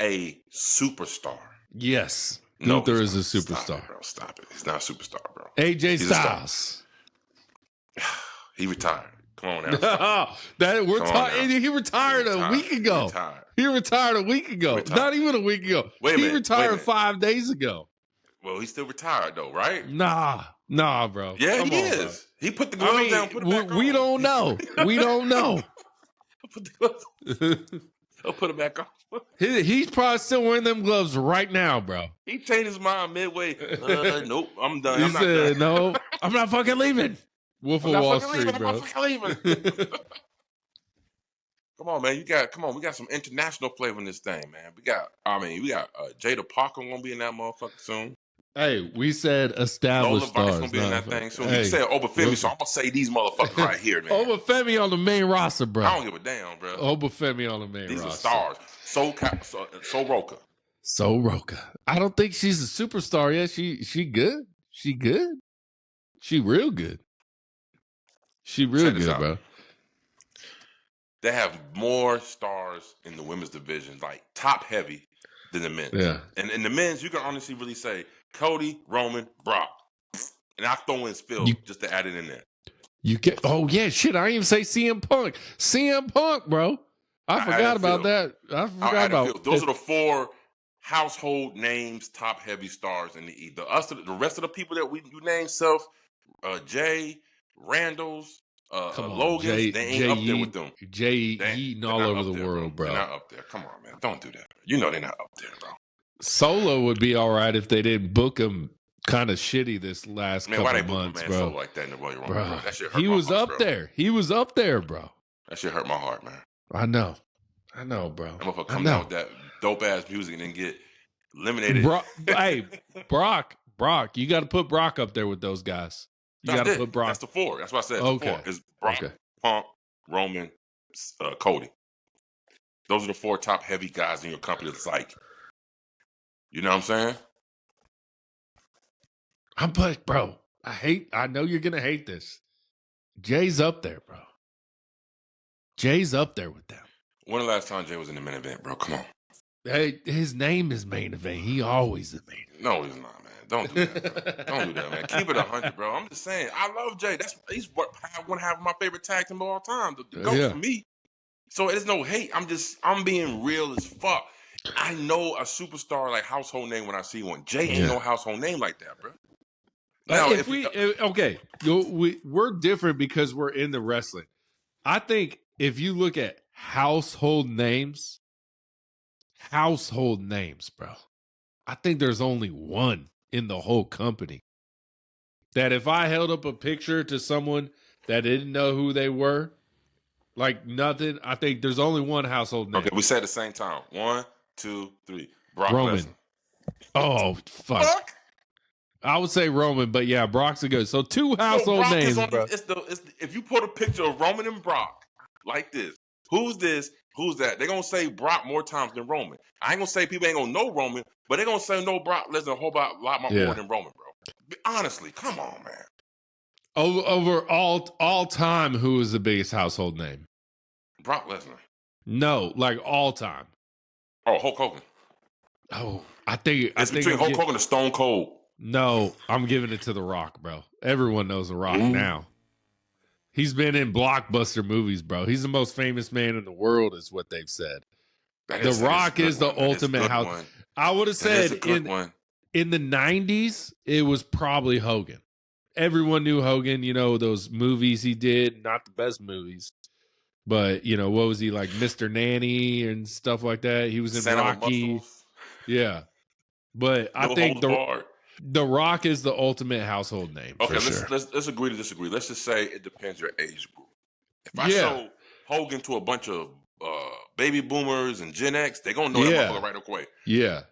Speaker 1: a superstar?
Speaker 2: Yes. Gunther is a superstar.
Speaker 1: Stop it. He's not a superstar, bro.
Speaker 2: AJ Styles.
Speaker 1: He retired. Come on now.
Speaker 2: He retired a week ago. He retired a week ago. Not even a week ago. He retired 5 days ago.
Speaker 1: Well, he's still retired though, right?
Speaker 2: Nah, bro.
Speaker 1: Yeah, he is. Bro. He put the gloves down. Put it back on.
Speaker 2: We don't know. We don't know.
Speaker 1: I'll put it back on.
Speaker 2: He's probably still wearing them gloves right now, bro.
Speaker 1: He changed his mind midway. Nope, I'm done.
Speaker 2: He said, no, I'm not fucking leaving. Wolf of Wall Street, bro.
Speaker 1: I'm not fucking leaving. Come on, man. We got some international flavor in this thing, man. We got Jada Parker gonna be in that motherfucker soon.
Speaker 2: Hey, we said established stars.
Speaker 1: Lola gonna be in that thing soon. You said Obafemi, so I'm gonna say these motherfuckers right here, man.
Speaker 2: Obafemi on the main roster, bro.
Speaker 1: I don't give a damn, bro.
Speaker 2: Obafemi on the main roster.
Speaker 1: These are stars.
Speaker 2: Roka. I don't think she's a superstar yet. She good. She good. She real good. She real good, bro.
Speaker 1: They have more stars in the women's division, like top heavy, than the men's.
Speaker 2: Yeah. And
Speaker 1: in the men's, you can honestly really say Cody, Roman, Brock. And I throw in Phil just to add it in there.
Speaker 2: You can. Oh yeah, shit. I didn't even say CM Punk. CM Punk, bro. I forgot about that. I forgot about
Speaker 1: those are the 4 household names, top heavy stars in the rest of the people that you named, Jay, Randall's, Logan's, they ain't up there with them.
Speaker 2: Jay eating all over the world, bro.
Speaker 1: They're not up there. Come on, man. Don't do that. You know they're not up there, bro.
Speaker 2: Solo would be all right if they didn't book him kind of shitty this last couple
Speaker 1: why
Speaker 2: months,
Speaker 1: book
Speaker 2: bro.
Speaker 1: Solo like that in the Royal Rumble, bro? That shit hurt
Speaker 2: he was up there. He was up there, bro.
Speaker 1: That shit hurt my heart, man.
Speaker 2: I know, bro.
Speaker 1: I'm gonna come out with that dope ass music and then get eliminated.
Speaker 2: Hey, Brock, you got to put Brock up there with those guys. You got to put Brock.
Speaker 1: That's the 4. That's what I said.
Speaker 2: Okay.
Speaker 1: The 4 is Brock, Punk, Roman, Cody. Those are the 4 top heavy guys in your company. That's like, you know what I'm saying?
Speaker 2: Bro, I know you're gonna hate this. Jay's up there, bro. Jay's up there with them.
Speaker 1: When the last time Jay was in the main event, bro? Come on.
Speaker 2: Hey, his name is main event. He always the main event.
Speaker 1: No, he's not, man. Don't do that, bro. Don't do that, man. Keep it 100, bro. I'm just saying. I love Jay. He's one half of my favorite tag team of all time. The GOAT for me. So there's no hate. I'm being real as fuck. I know a superstar like household name when I see one. Jay ain't no household name like that, bro. Now,
Speaker 2: we're different because we're in the wrestling. I think if you look at household names, bro, I think there's only one in the whole company that if I held up a picture to someone that didn't know who they were, like nothing, I think there's only one household name.
Speaker 1: Okay, we said at the same time. 1, 2, 3. Brock
Speaker 2: Roman.
Speaker 1: Lesnar.
Speaker 2: Oh, fuck.
Speaker 1: Fuck.
Speaker 2: I would say Roman, but yeah, Brock's a good. So 2 household
Speaker 1: Brock
Speaker 2: names,
Speaker 1: is on
Speaker 2: bro.
Speaker 1: if you put a picture of Roman and Brock like this, who's this? Who's that? They're gonna say Brock more times than Roman. I ain't gonna say people ain't gonna know Roman, but they're gonna say no Brock Lesnar a whole lot more than Roman, bro. Honestly, come on, man.
Speaker 2: Over all time, who is the biggest household name?
Speaker 1: Brock Lesnar.
Speaker 2: No, like all time.
Speaker 1: Oh, Hulk Hogan.
Speaker 2: Oh, I think
Speaker 1: between Hulk Hogan and Stone Cold.
Speaker 2: No, I'm giving it to The Rock, bro. Everyone knows The Rock now. He's been in blockbuster movies, bro. He's the most famous man in the world, is what they've said. The Rock is the ultimate house. I would have said in the 90s, it was probably Hogan. Everyone knew Hogan, you know, those movies he did, not the best movies. But, you know, what was he like, Mr. Nanny and stuff like that? He was in Rocky. Yeah. But I think the Rock is the ultimate household name.
Speaker 1: Okay, let's agree to disagree. Let's just say it depends your age group. If I show Hogan to a bunch of baby boomers and Gen X, they're gonna know that motherfucker right away.
Speaker 2: Yeah.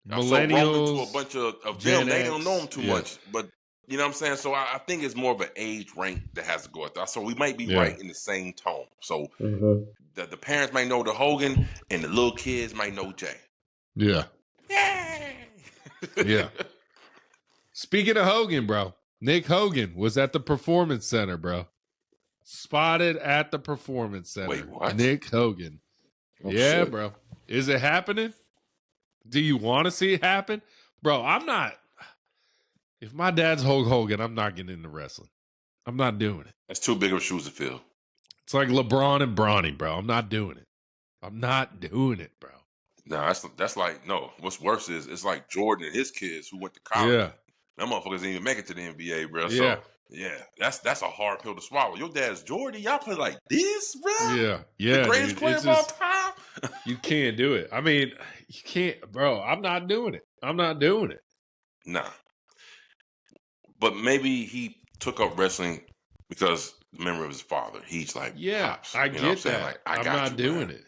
Speaker 1: Millennials, so to a bunch of them, they don't know him too much. But you know what I'm saying? So I think it's more of an age rank that has to go at that. So we might be right in the same tone. So the parents might know the Hogan and the little kids might know Jay.
Speaker 2: Yeah. Yeah. Speaking of Hogan, bro, Nick Hogan was at the Performance Center, bro. Spotted at the Performance Center.
Speaker 1: Wait, what?
Speaker 2: Nick Hogan. Oh, yeah, shit. Bro. Is it happening? Do you want to see it happen? Bro, I'm not. If my dad's Hulk Hogan, I'm not getting into wrestling. I'm not doing it.
Speaker 1: That's too big of shoes to fill.
Speaker 2: It's like LeBron and Bronny, bro. I'm not doing it. I'm not doing it, bro.
Speaker 1: No, that's like, no. What's worse is it's like Jordan and his kids who went to college. Yeah. Them motherfuckers didn't even make it to the NBA, bro. So, yeah, that's a hard pill to swallow. Your dad's Jordan. Y'all play like this, bro?
Speaker 2: Yeah. Yeah.
Speaker 1: The greatest player of all time?
Speaker 2: You can't do it. I mean, you can't, bro. I'm not doing it. I'm not doing it.
Speaker 1: Nah. But maybe he took up wrestling because the memory of his father. He's like, Pops.
Speaker 2: I get that. Like, I'm not doing it.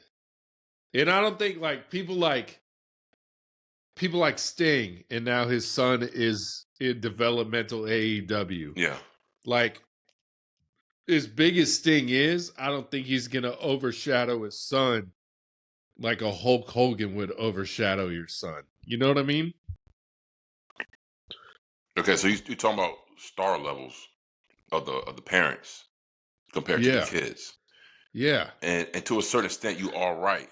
Speaker 2: And I don't think like people like Sting, and now his son is in developmental AEW.
Speaker 1: Yeah.
Speaker 2: Like, as big as Sting is, I don't think he's going to overshadow his son like a Hulk Hogan would overshadow your son. You know what I mean?
Speaker 1: Okay, so you're talking about star levels of the parents compared to the kids.
Speaker 2: Yeah.
Speaker 1: And to a certain extent, you are right.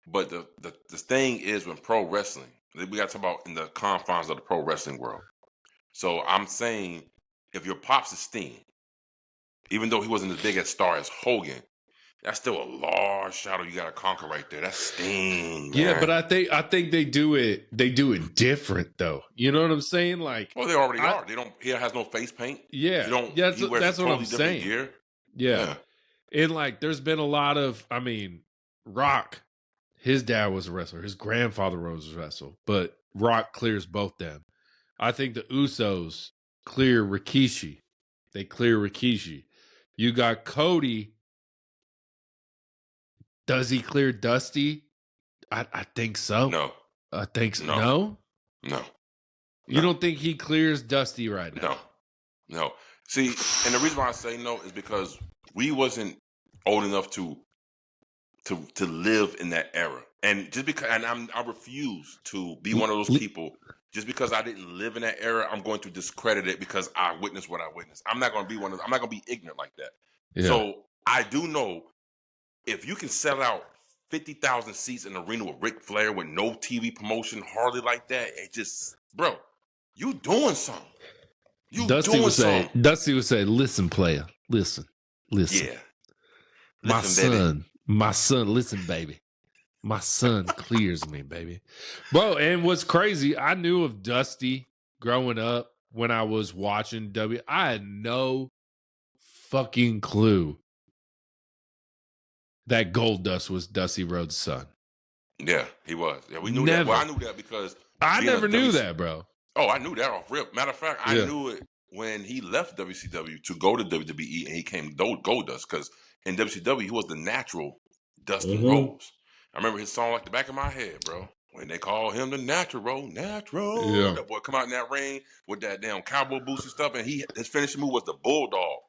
Speaker 1: But the thing is, when pro wrestling, we got to talk about in the confines of the pro wrestling world. So I'm saying, if your pops is Sting, even though he wasn't as big a star as Hogan, that's still a large shadow you got to conquer right there. That's Sting.
Speaker 2: Yeah,
Speaker 1: man.
Speaker 2: but I think they do it different though. You know what I'm saying? Like,
Speaker 1: well, they already are. They don't. He has no face paint.
Speaker 2: Yeah, that's what I'm saying.
Speaker 1: Gear.
Speaker 2: Yeah, and like, there's been a lot of. I mean, Rock. His dad was a wrestler. His grandfather was a wrestler. But Rock clears both them. I think the Usos clear Rikishi. They clear Rikishi. You got Cody. Does he clear Dusty? I think so.
Speaker 1: No.
Speaker 2: I think so. No?
Speaker 1: No.
Speaker 2: You don't think he clears Dusty right now?
Speaker 1: No. See, and the reason why I say no is because we wasn't old enough to live in that era, and just because, and I refuse to be one of those people. Just because I didn't live in that era, I'm going to discredit it because I witnessed what I witnessed. I'm not going to be I'm not going to be ignorant like that. Yeah. So I do know if you can sell out 50,000 seats in an arena with Ric Flair with no TV promotion, hardly like that, it just, bro, you doing something.
Speaker 2: Dusty would say, "Listen, player, listen."
Speaker 1: Yeah.
Speaker 2: My son, listen, baby. My son clears me, baby. Bro, and what's crazy, I knew of Dusty growing up when I was watching I had no fucking clue that Goldust was Dusty Rhodes' son.
Speaker 1: Yeah, he was. Yeah, we knew that. Well, I knew that because
Speaker 2: I never knew that, bro.
Speaker 1: Oh, I knew that off rip. Matter of fact, I knew it when he left WCW to go to WWE, and he came Goldust, because in WCW he was the natural Dustin Rhodes. I remember his song like the back of my head, bro. when they call him the natural,
Speaker 2: Yeah.
Speaker 1: that boy come out in that ring with that damn cowboy boots and stuff, and his finishing move was the bulldog.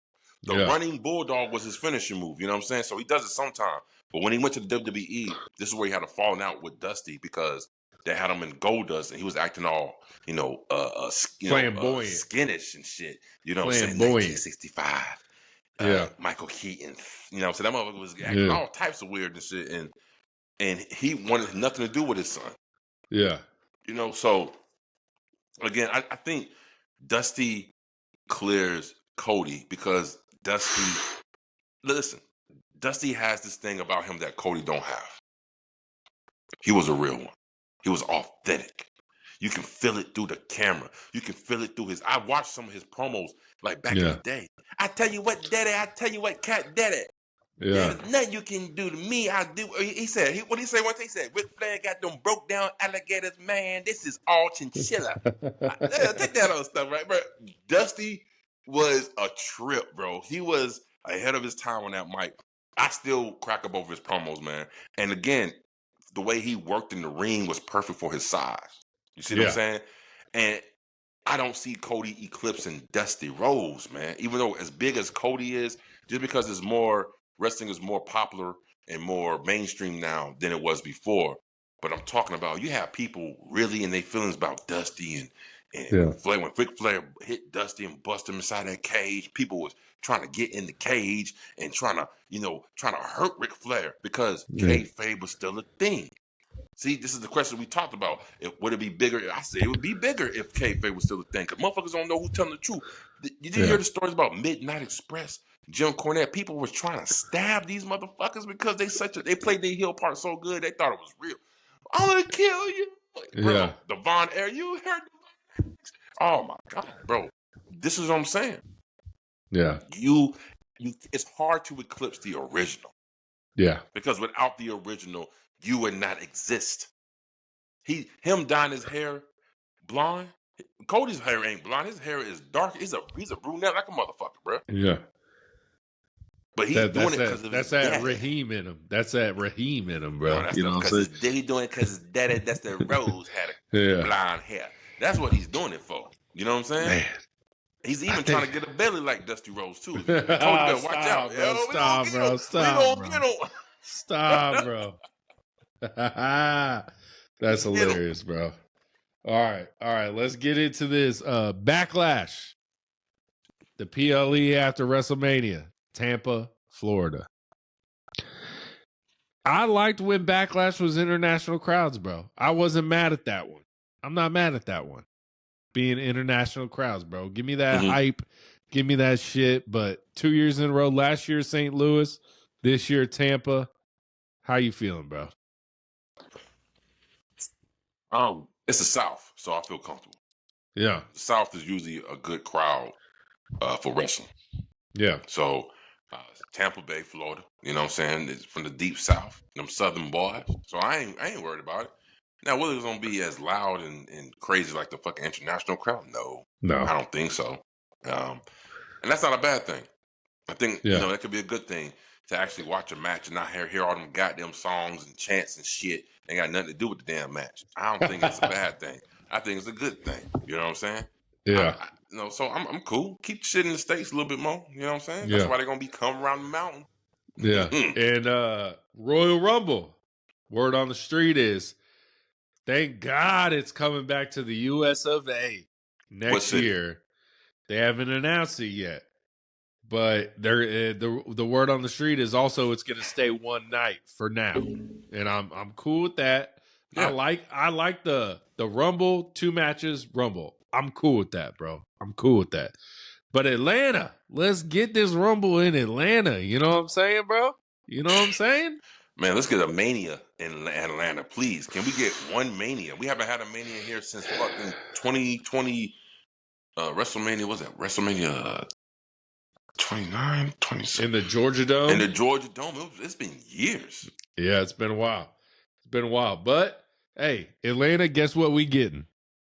Speaker 1: The
Speaker 2: Yeah.
Speaker 1: running bulldog was his finishing move. You know what I'm saying? So he does it sometime. But when he went to the WWE, this is where he had a falling out with Dusty because they had him in Goldust, and he was acting all,
Speaker 2: Flamboyant.
Speaker 1: skinnish and shit. You know what I'm saying?
Speaker 2: Flamboyant.
Speaker 1: 1965.
Speaker 2: Yeah.
Speaker 1: Michael Keaton. You know, so that motherfucker was acting
Speaker 2: Yeah.
Speaker 1: all types of weird and shit, and he wanted nothing to do with his son.
Speaker 2: Yeah.
Speaker 1: You know, so again, I think Dusty clears Cody because Dusty has this thing about him that Cody don't have. He was a real one. He was authentic. You can feel it through the camera. You can feel it through I watched some of his promos like back in the day. I tell you what, Daddy, I tell you what, Cat Daddy.
Speaker 2: Yeah.
Speaker 1: There's nothing you can do to me. I do. He said, what did he say once? He said, Ric Flair got them broke down alligators, man. This is all chinchilla. Take that other stuff, right, bro? Dusty was a trip, bro. He was ahead of his time on that mic. I still crack up over his promos, man. And again, the way he worked in the ring was perfect for his size. You see what I'm saying? And I don't see Cody eclipsing Dusty Rhodes, man. Even though as big as Cody is, just because wrestling is more popular and more mainstream now than it was before. But I'm talking about, you have people really in their feelings about Dusty and when Ric Flair hit Dusty and bust him inside that cage, people was trying to get in the cage and trying to hurt Ric Flair because kayfabe was still a thing. See, this is the question we talked about. Would it be bigger? I say it would be bigger if kayfabe was still a thing. Because motherfuckers don't know who's telling the truth. Did you hear the stories about Midnight Express? Jim Cornette, people was trying to stab these motherfuckers because they played their heel part so good they thought it was real. I'm gonna kill you, bro. The Von Air, you heard? Oh my god, bro. This is what I'm saying.
Speaker 2: Yeah.
Speaker 1: You, it's hard to eclipse the original.
Speaker 2: Yeah.
Speaker 1: Because without the original, you would not exist. Him dyeing his hair blonde. Cody's hair ain't blonde. His hair is dark. He's a brunette like a motherfucker, bro.
Speaker 2: Yeah.
Speaker 1: But he's doing it because of his daddy.
Speaker 2: Raheem in him. That's that Raheem in him, bro.
Speaker 1: No, that's he's doing it because his daddy, that's the Rose, had blonde hair. That's what he's doing it for. You know what I'm saying? Man. He's even trying to get a belly like Dusty Rose, too. Cody better watch out.
Speaker 2: Bro. Stop, bro. Stop, bro. That's hilarious, bro. All right. Let's get into this. Backlash. The PLE after WrestleMania. Tampa, Florida. I liked when Backlash was international crowds, bro. I wasn't mad at that one. I'm not mad at that one. Being international crowds, bro. Give me that hype. Give me that shit. But 2 years in a row, last year St. Louis, this year Tampa. How you feeling, bro?
Speaker 1: It's the South, so I feel comfortable.
Speaker 2: Yeah.
Speaker 1: The South is usually a good crowd for wrestling.
Speaker 2: Yeah.
Speaker 1: So Tampa Bay, Florida, you know what I'm saying? It's from the deep South, them Southern boys. So I ain't worried about it. Now, whether it's gonna be as loud and crazy like the fucking international crowd, no, I don't think so. And that's not a bad thing. I think that could be a good thing to actually watch a match and not hear all them goddamn songs and chants and shit. Ain't got nothing to do with the damn match. I don't think it's a bad thing. I think it's a good thing. You know what I'm saying?
Speaker 2: Yeah.
Speaker 1: So I'm cool. Keep shit in the States a little bit more. You know what I'm saying? That's why they're gonna be coming around the mountain.
Speaker 2: Yeah. And Royal Rumble. Word on the street is, thank God it's coming back to the US of A next year. They haven't announced it yet. But the word on the street is also it's going to stay one night for now. And I'm cool with that. Yeah. I like the Rumble, 2 matches, Rumble. I'm cool with that, bro. I'm cool with that. But Atlanta, let's get this Rumble in Atlanta. You know what I'm saying, bro? You know what I'm saying?
Speaker 1: Man, let's get a Mania in Atlanta, please. Can we get one Mania? We haven't had a Mania here since fucking 2020. WrestleMania, was that? WrestleMania 29, 26.
Speaker 2: In the Georgia Dome?
Speaker 1: In the Georgia Dome. It's been years.
Speaker 2: Yeah, it's been a while. But, hey, Atlanta, guess what we getting?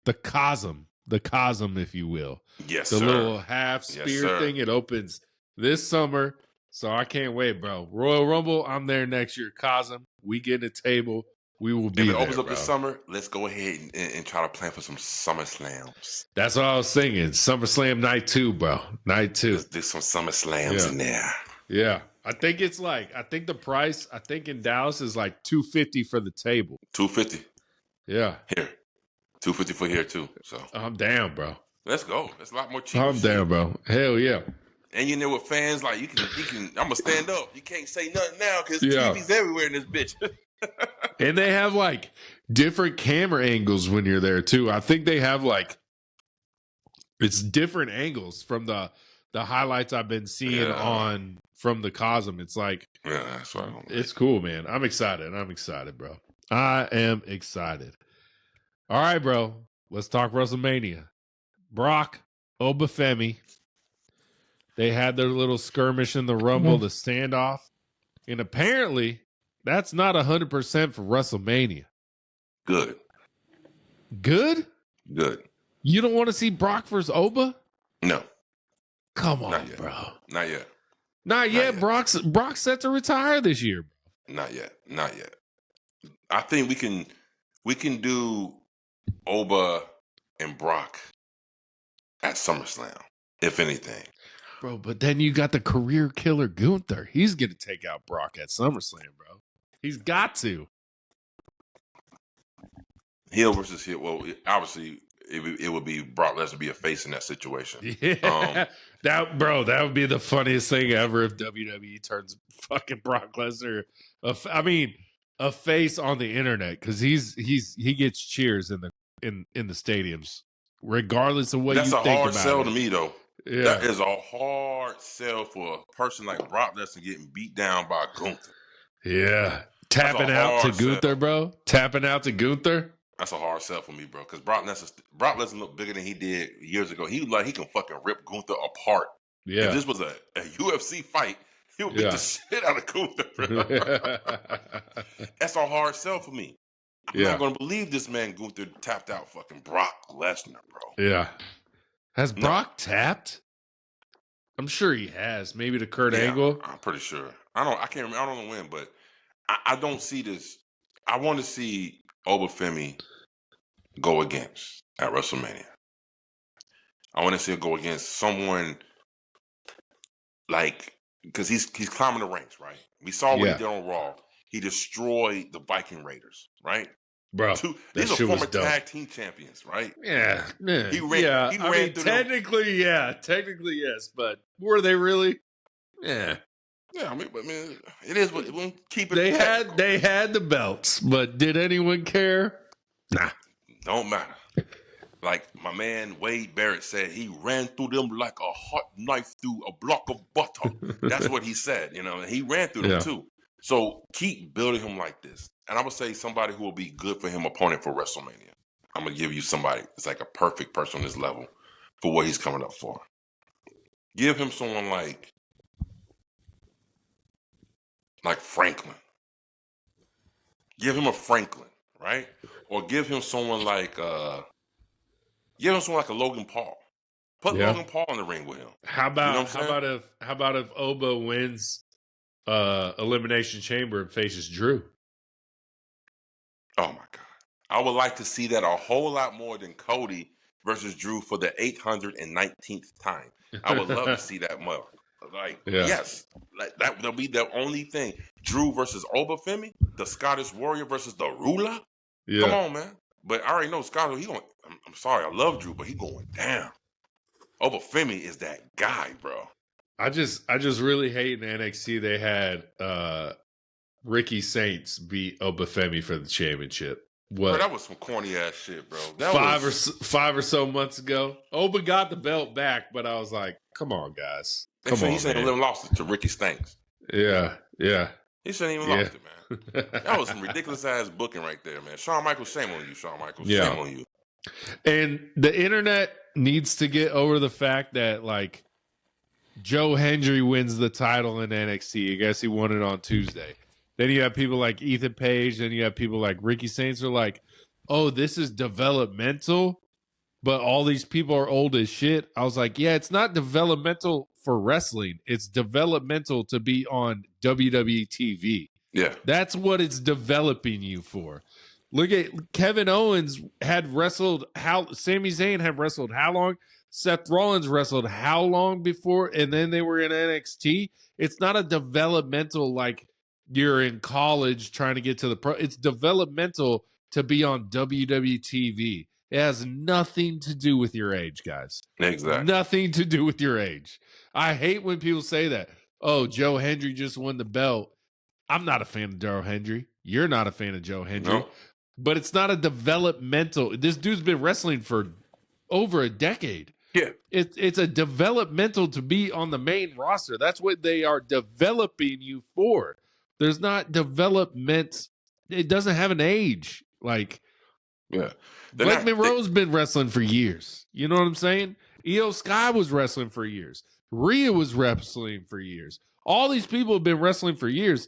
Speaker 2: The Cosm, if you will.
Speaker 1: Yes,
Speaker 2: the
Speaker 1: sir.
Speaker 2: Little half spear thing. It opens this summer, so I can't wait, bro. Royal Rumble, I'm there next year. Cosm, we get a table. We will be
Speaker 1: If it
Speaker 2: there,
Speaker 1: opens up
Speaker 2: bro.
Speaker 1: this summer, let's go ahead and try to plan for some Summer Slams.
Speaker 2: That's what I was thinking. SummerSlam night 2, bro. Night 2.
Speaker 1: Let's do some Summer Slams in there.
Speaker 2: Yeah. I think the price, I think in Dallas is like $250 for the table.
Speaker 1: $250.
Speaker 2: Yeah.
Speaker 1: Here. $250 for here too. So
Speaker 2: I'm down, bro.
Speaker 1: let's go. It's a lot more cheap.
Speaker 2: I'm down, bro. Hell yeah.
Speaker 1: And you know, with fans, like you can. I'm gonna stand up. You can't say nothing now because
Speaker 2: Yeah.
Speaker 1: TV's everywhere in this bitch.
Speaker 2: And they have like different camera angles when you're there too. I think they have like it's different angles from the highlights I've been seeing on from the Cosm. It's like
Speaker 1: that's right.
Speaker 2: It's cool, man. I'm excited. Bro. I am excited. All right, bro. Let's talk WrestleMania. Brock, Obafemi. They had their little skirmish in the Rumble, the standoff. And apparently, that's not 100% for WrestleMania.
Speaker 1: Good.
Speaker 2: Good?
Speaker 1: Good.
Speaker 2: You don't want to see Brock versus Oba?
Speaker 1: No.
Speaker 2: Come on, bro.
Speaker 1: Not yet.
Speaker 2: Not yet. Brock's set to retire this year.
Speaker 1: Not yet. I think we can do Oba and Brock at SummerSlam, if anything.
Speaker 2: Bro, but then you got the career killer Gunther. He's going to take out Brock at SummerSlam, bro. He's got to.
Speaker 1: Heel versus heel. Well, obviously, it would be Brock Lesnar be a face in that situation.
Speaker 2: Yeah. That would be the funniest thing ever if WWE turns fucking Brock Lesnar a face on the internet, because he gets cheers in the stadiums, regardless of what you think about it.
Speaker 1: That's a hard sell to me, though.
Speaker 2: Yeah.
Speaker 1: That is a hard sell for a person like Brock Lesnar getting beat down by Gunther.
Speaker 2: Yeah. Tapping out to Gunther, bro. Tapping out to Gunther.
Speaker 1: That's a hard sell for me, bro. Because Brock Lesnar looked bigger than he did years ago. He can fucking rip Gunther apart.
Speaker 2: Yeah.
Speaker 1: If this was a UFC fight, he would beat the shit out of Gunther, bro. That's a hard sell for me. I'm not going to believe this man Gunther tapped out fucking Brock Lesnar, bro.
Speaker 2: Yeah. Has Brock tapped? I'm sure he has. Maybe to Kurt Angle.
Speaker 1: I'm pretty sure. I can't remember. I don't know when, but I don't see this. I want to see Obafemi go against at WrestleMania. I want to see him go against someone like, because he's climbing the ranks, right? We saw what he did on Raw. He destroyed the Viking Raiders, right?
Speaker 2: Bro,
Speaker 1: these are former tag team champions, right?
Speaker 2: Yeah.
Speaker 1: He ran through
Speaker 2: technically, technically, yes, but were they really? Yeah.
Speaker 1: Yeah, I mean, it is what we'll keep it.
Speaker 2: They had the belts, but did anyone care? Nah.
Speaker 1: Don't matter. Like my man Wade Barrett said, he ran through them like a hot knife through a block of butter. That's what he said, and he ran through them too. So keep building him like this. And I would say somebody who will be good for him opponent for WrestleMania. I'm going to give you somebody that's like a perfect person on this level for what he's coming up for. Give him someone like Franklin. Give him a Franklin, right? Or give him someone like a Logan Paul. Put Logan Paul in the ring with him.
Speaker 2: How about if Oba wins Elimination Chamber and faces Drew?
Speaker 1: Oh my God. I would like to see that a whole lot more than Cody versus Drew for the 819th time. I would love to see that more. Yes, that'll be the only thing. Drew versus Obafemi, the Scottish Warrior versus the Ruler. Yeah. Come on, man. But I already know Scott. I'm sorry, I love Drew, but he going down. Obafemi is that guy, bro.
Speaker 2: I just really hate in NXT they had Ricky Saints beat Obafemi for the championship. What?
Speaker 1: Bro, that was some corny ass shit, bro.
Speaker 2: Five or so months ago, Oba got the belt back, but I was like, "Come on, guys."
Speaker 1: He shouldn't have lost it to Ricky Stanks.
Speaker 2: Yeah.
Speaker 1: He shouldn't even lost it, man. That was some ridiculous ass booking right there, man. Shawn Michaels, shame on you, Shawn Michaels. Shame on you.
Speaker 2: And the internet needs to get over the fact that Joe Hendry wins the title in NXT. I guess he won it on Tuesday. Then you have people like Ethan Page. Then you have people like Ricky Saints are like, oh, this is developmental, but all these people are old as shit. I was like, yeah, it's not developmental for wrestling. It's developmental to be on WWE TV.
Speaker 1: Yeah.
Speaker 2: That's what it's developing you for. Look at Kevin Owens had wrestled Sami Zayn had wrestled how long? Seth Rollins wrestled how long before, and then they were in NXT. It's not a developmental like you're in college trying to get to the pro. It's developmental to be on WWE TV. It has nothing to do with your age, guys.
Speaker 1: Exactly.
Speaker 2: Nothing to do with your age. I hate when people say that. Oh, Joe Hendry just won the belt. I'm not a fan of Joe Hendry. You're not a fan of Joe Hendry.
Speaker 1: No.
Speaker 2: But it's not a developmental. This dude's been wrestling for over a decade.
Speaker 1: Yeah.
Speaker 2: It's a developmental to be on the main roster. That's what they are developing you for. There's not development. It doesn't have an age. Like,
Speaker 1: Yeah.
Speaker 2: Blake Monroe's been wrestling for years. You know what I'm saying? Io Sky was wrestling for years. Rhea was wrestling for years. All these people have been wrestling for years.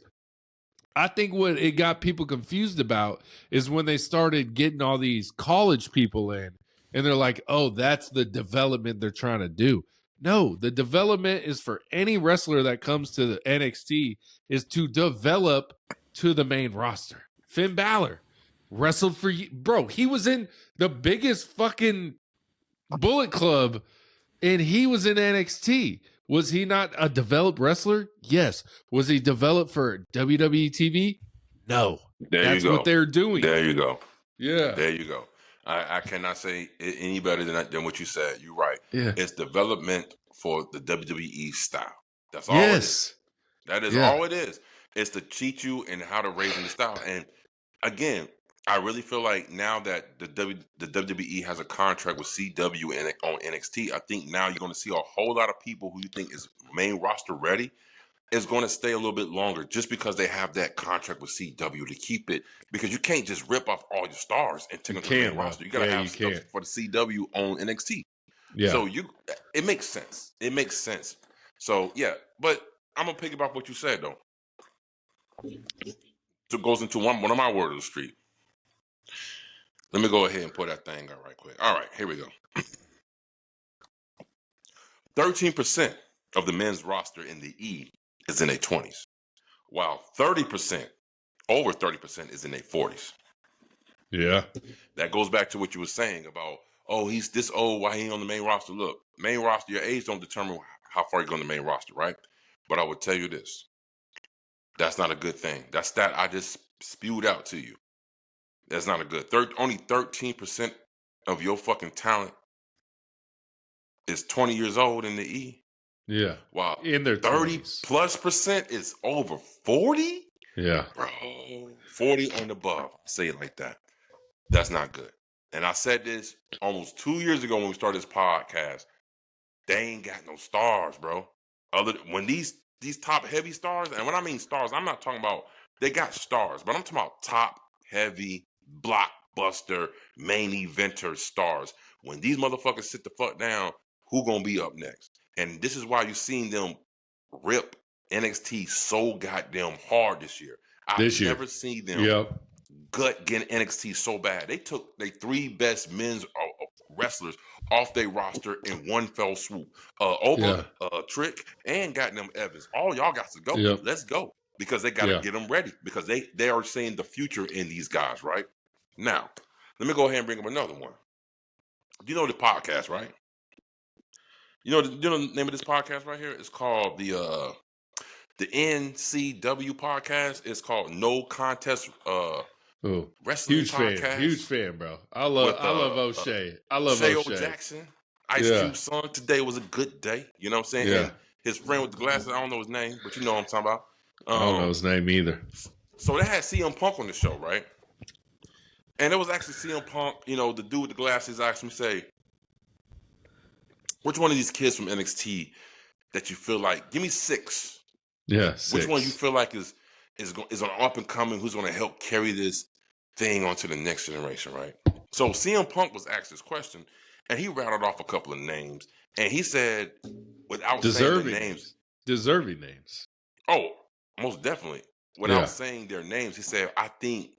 Speaker 2: I think what it got people confused about is when they started getting all these college people in, and they're like, oh, that's the development they're trying to do. No, the development is for any wrestler that comes to the NXT is to develop to the main roster. Finn Balor wrestled for you. Bro, he was in the biggest fucking Bullet Club, and he was in NXT. Was he not a developed wrestler? Yes. Was he developed for WWE TV? No. That's what they're doing.
Speaker 1: There you go.
Speaker 2: Yeah.
Speaker 1: There you go. I cannot say it any better than what you said. You're right.
Speaker 2: Yeah.
Speaker 1: It's development for the WWE style. That's all it is. That is all it is. It's to teach you and how to raise in the style. And again, I really feel like now that the WWE has a contract with CW and on NXT, I think now you're going to see a whole lot of people who you think is main roster ready is going to stay a little bit longer just because they have that contract with CW to keep it. Because you can't just rip off all your stars and take them to the main roster. You got to have stuff for the CW on NXT. Yeah. So it makes sense. It makes sense. So yeah, but I'm gonna pick up what you said though. So it goes into one of my words of the street. Let me go ahead and put that thing out right quick. All right, here we go. 13% of the men's roster in the E is in their 20s, while 30%, over 30%, is in their 40s.
Speaker 2: Yeah.
Speaker 1: That goes back to what you were saying about, oh, he's this old, why he ain't on the main roster? Look, main roster, your age don't determine how far you go on the main roster, right? But I would tell you this. That's not a good thing. That's that I just spewed out to you. That's not a good. Only 13% of your fucking talent is 20 years old in the E.
Speaker 2: Yeah.
Speaker 1: Wow.
Speaker 2: In their
Speaker 1: 30+% is over 40?
Speaker 2: Yeah.
Speaker 1: Bro, 40 and above. Say it like that. That's not good. And I said this almost 2 years ago when we started this podcast. They ain't got no stars, bro. When these top heavy stars, and when I mean stars, I'm not talking about they got stars, but I'm talking about top heavy blockbuster main eventer stars. When these motherfuckers sit the fuck down, who gonna be up next? And this is why you seen them rip NXT so goddamn hard this year. I've never seen them gut getting NXT so bad. They took their 3 best men's wrestlers off their roster in one fell swoop. Trick, and goddamn Evans. All y'all got to go. Let's go. Because they got to get them ready. Because they are seeing the future in these guys, right? Now, let me go ahead and bring up another one. You know the podcast, right? You know the name of this podcast right here? It's called the NCW podcast. It's called No Contest Wrestling
Speaker 2: huge
Speaker 1: Podcast.
Speaker 2: Huge fan, bro. I love O'Shea. I love O'Shea.
Speaker 1: Jackson. Ice Cube's son. Today was a good day. You know what I'm saying?
Speaker 2: Yeah.
Speaker 1: And his friend with the glasses, I don't know his name, but you know what I'm talking about.
Speaker 2: I don't know his name either.
Speaker 1: So they had CM Punk on the show, right? And it was actually CM Punk, you know, the dude with the glasses asked me, say, which one of these kids from NXT that you feel like, give me 6.
Speaker 2: Yeah, 6.
Speaker 1: Which one you feel like is on up and coming, who's going to help carry this thing onto the next generation, right? So CM Punk was asked this question, and he rattled off a couple of names, and he said, without saying the names.
Speaker 2: Deserving names.
Speaker 1: Oh, most definitely. Without saying their names, he said, I think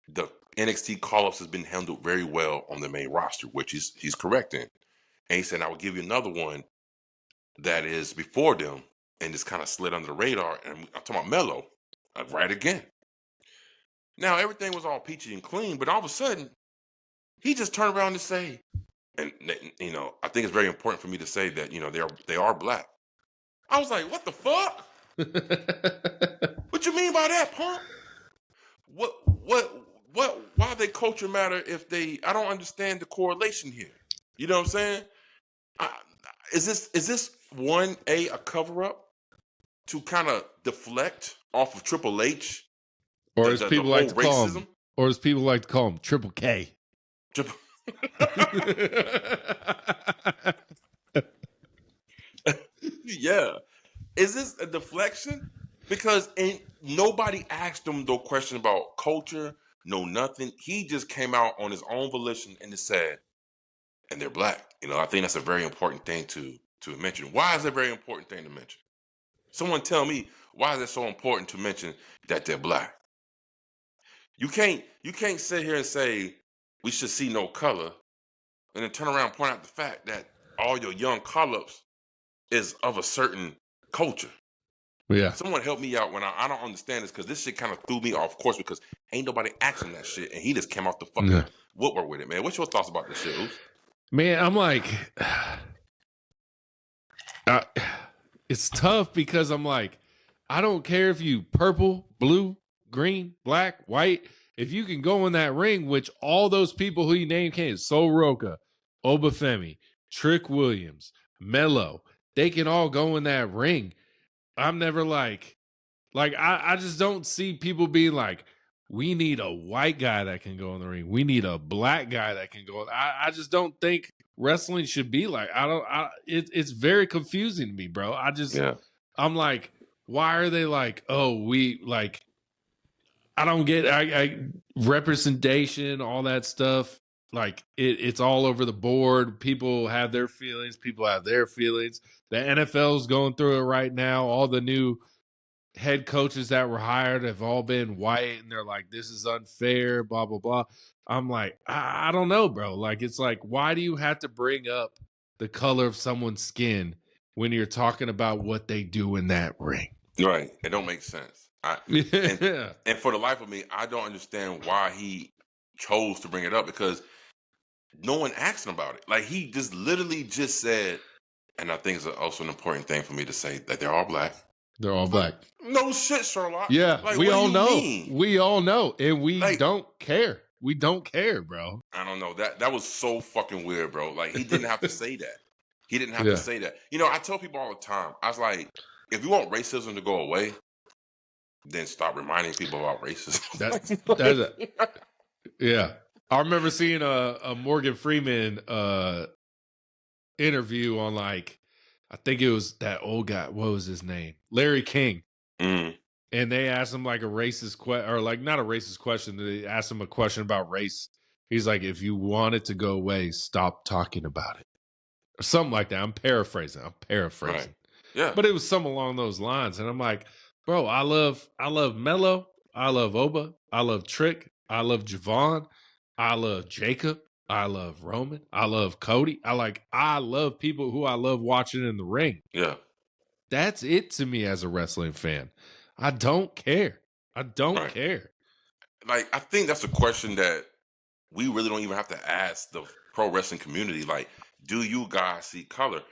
Speaker 1: the NXT call-ups has been handled very well on the main roster, which he's correct in. And he said, I will give you another one that is before them, and just kind of slid under the radar. And I'm talking about Melo. Right again. Now everything was all peachy and clean, but all of a sudden he just turned around to say, and I think it's very important for me to say that they are black. I was like, what the fuck? What you mean by that, Punk? What? Why they culture matter if they? I don't understand the correlation here. You know what I'm saying? I, is this a cover up to kind of deflect off of Triple H,
Speaker 2: or as
Speaker 1: the
Speaker 2: people like
Speaker 1: whole
Speaker 2: to call
Speaker 1: racism?
Speaker 2: him, or as people like to call him, Triple K.
Speaker 1: Yeah. Is this a deflection? Because nobody asked him no question about culture, no nothing. He just came out on his own volition and just said, and they're black. I think that's a very important thing to mention. Why is it a very important thing to mention? Someone tell me, why is it so important to mention that they're black? You can't sit here and say we should see no color and then turn around and point out the fact that all your young call-ups is of a certain culture.
Speaker 2: Yeah.
Speaker 1: Someone help me out when I don't understand this, because this shit kind of threw me off course because ain't nobody asking that shit, and he just came off the fucking woodwork with it, man. What's your thoughts about this shit, Oops?
Speaker 2: Man, I'm like, it's tough because I'm like, I don't care if you purple, blue, green, black, white. If you can go in that ring, which all those people who you named came, Sol Roca, Obafemi, Trick Williams, Mello, they can all go in that ring. I'm never like I just don't see people being like, we need a white guy that can go in the ring. We need a black guy that can go. I just don't think wrestling should be like. It's very confusing to me, bro. I'm like, why are they like, oh, we like, I don't get I representation, all that stuff. Like it's all over the board. People have their feelings. People have their feelings. The NFL's going through it right now. All the new head coaches that were hired have all been white, and they're like, this is unfair, blah, blah, blah. I'm like, I don't know, bro. Like, it's like, why do you have to bring up the color of someone's skin when you're talking about what they do in that ring?
Speaker 1: Right. It don't make sense. And for the life of me, I don't understand why he chose to bring it up, because no one asked him about it. Like, he just literally just said, and I think it's also an important thing for me to say, that they're all black.
Speaker 2: They're all black.
Speaker 1: No shit, Sherlock.
Speaker 2: Yeah,
Speaker 1: like,
Speaker 2: we all know.
Speaker 1: Mean?
Speaker 2: We all know, and we
Speaker 1: like,
Speaker 2: don't care. We don't care, bro.
Speaker 1: I don't know. That was so fucking weird, bro. Like, he didn't have to say that. He didn't have to say that. I tell people all the time, I was like, if you want racism to go away, then stop reminding people about racism.
Speaker 2: Yeah. I remember seeing a Morgan Freeman interview on, like, I think it was that old guy. What was his name? Larry King.
Speaker 1: Mm.
Speaker 2: And they asked him like a racist question, or like not a racist question. They asked him a question about race. He's like, if you want it to go away, stop talking about it. Or something like that. I'm paraphrasing.
Speaker 1: Right. Yeah.
Speaker 2: But it was something along those lines. And I'm like, bro, I love Mello. I love Oba. I love Trick. I love Javon. I love Jacob. I love Roman. I love Cody. I love people who I love watching in the ring.
Speaker 1: Yeah.
Speaker 2: That's it to me as a wrestling fan. I don't care. I don't care.
Speaker 1: Like, I think that's a question that we really don't even have to ask the pro wrestling community. Like, do you guys see color?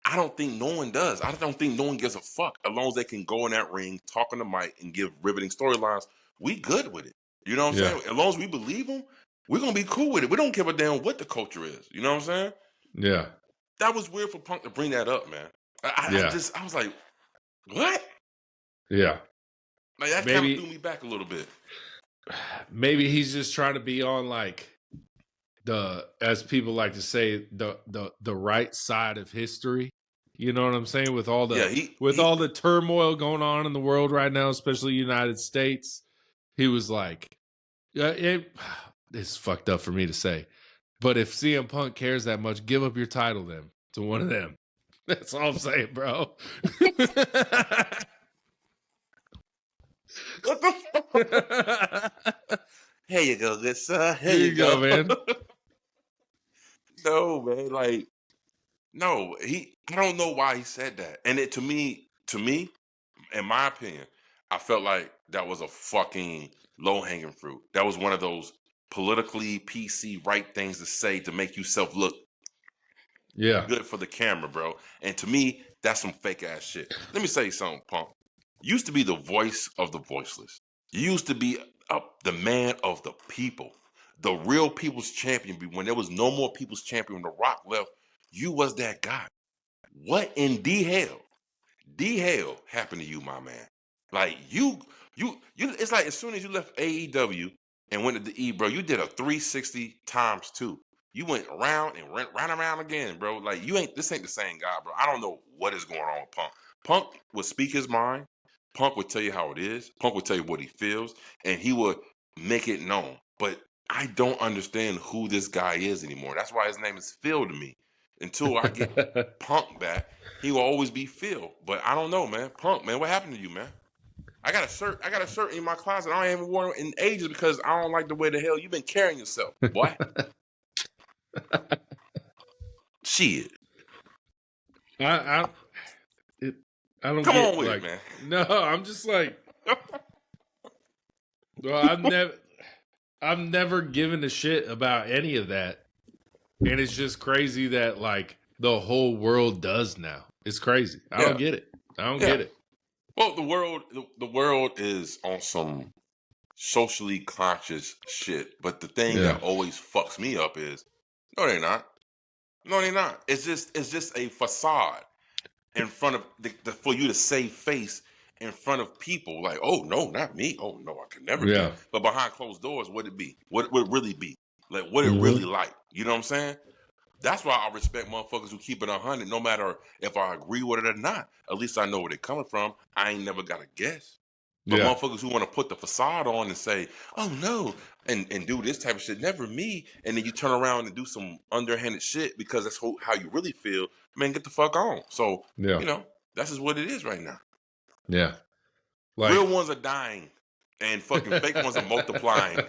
Speaker 1: I don't think no one does. I don't think no one gives a fuck. As long as they can go in that ring, talk on the mic, and give riveting storylines, we good with it. You know what I'm saying? As long as we believe them, we're going to be cool with it. We don't give a damn what the culture is. You know what I'm saying?
Speaker 2: Yeah.
Speaker 1: That was weird for Punk to bring that up, man. I was like, what?
Speaker 2: Yeah.
Speaker 1: Like, that kind of threw me back a little bit.
Speaker 2: Maybe he's just trying to be on, like, as people like to say, the right side of history. You know what I'm saying? With all the all the turmoil going on in the world right now, especially the United States, he was like, it's fucked up for me to say, but if CM Punk cares that much, give up your title then to one of them. That's all I'm saying, bro.
Speaker 1: What the fuck? Here you go, good sir.
Speaker 2: Here you go, man.
Speaker 1: No, man. Like, no, I don't know why he said that. And to me, in my opinion, I felt like that was a fucking low-hanging fruit. That was one of those politically PC right things to say to make yourself look good for the camera, bro. And to me, that's some fake ass shit. Let me say something, Punk. You used to be the voice of the voiceless. You used to be the man of the people, the real people's champion. When there was no more people's champion, when The Rock left, you was that guy. What in the hell happened to you, my man? Like you. It's like as soon as you left AEW and went to the E, bro, you did a 360 times 2. You went around and ran around again, bro. Like this ain't the same guy, bro. I don't know what is going on with Punk. Punk would speak his mind. Punk would tell you how it is. Punk would tell you what he feels, and he would make it known. But I don't understand who this guy is anymore. That's why his name is Phil to me. Until I get Punk back, he will always be Phil. But I don't know, man. Punk, man, what happened to you, man? I got a shirt in my closet. I ain't even worn it in ages because I don't like the way the hell you've been carrying yourself, boy. Shit.
Speaker 2: I don't
Speaker 1: Come
Speaker 2: get
Speaker 1: on with
Speaker 2: like
Speaker 1: it, man.
Speaker 2: no. I'm just like, well, I've never given a shit about any of that, and it's just crazy that like the whole world does now. It's crazy. I don't get it. I don't get it.
Speaker 1: Well, the world is on some socially conscious shit, but the thing that always fucks me up is, no, they're not. No, they're not. It's just a facade in front of for you to save face in front of people. Like, oh no, not me. Oh no, I could never be. But behind closed doors, what it be? What would it really be? Like, what it really like? You know what I'm saying? That's why I respect motherfuckers who keep it 100, no matter if I agree with it or not. At least I know where they're coming from. I ain't never got to guess. But motherfuckers who want to put the facade on and say, oh no, and do this type of shit, never me. And then you turn around and do some underhanded shit because that's how you really feel. Man, get the fuck on. So, you know, that's just what it is right now.
Speaker 2: Yeah. Like,
Speaker 1: real ones are dying and fucking fake ones are multiplying.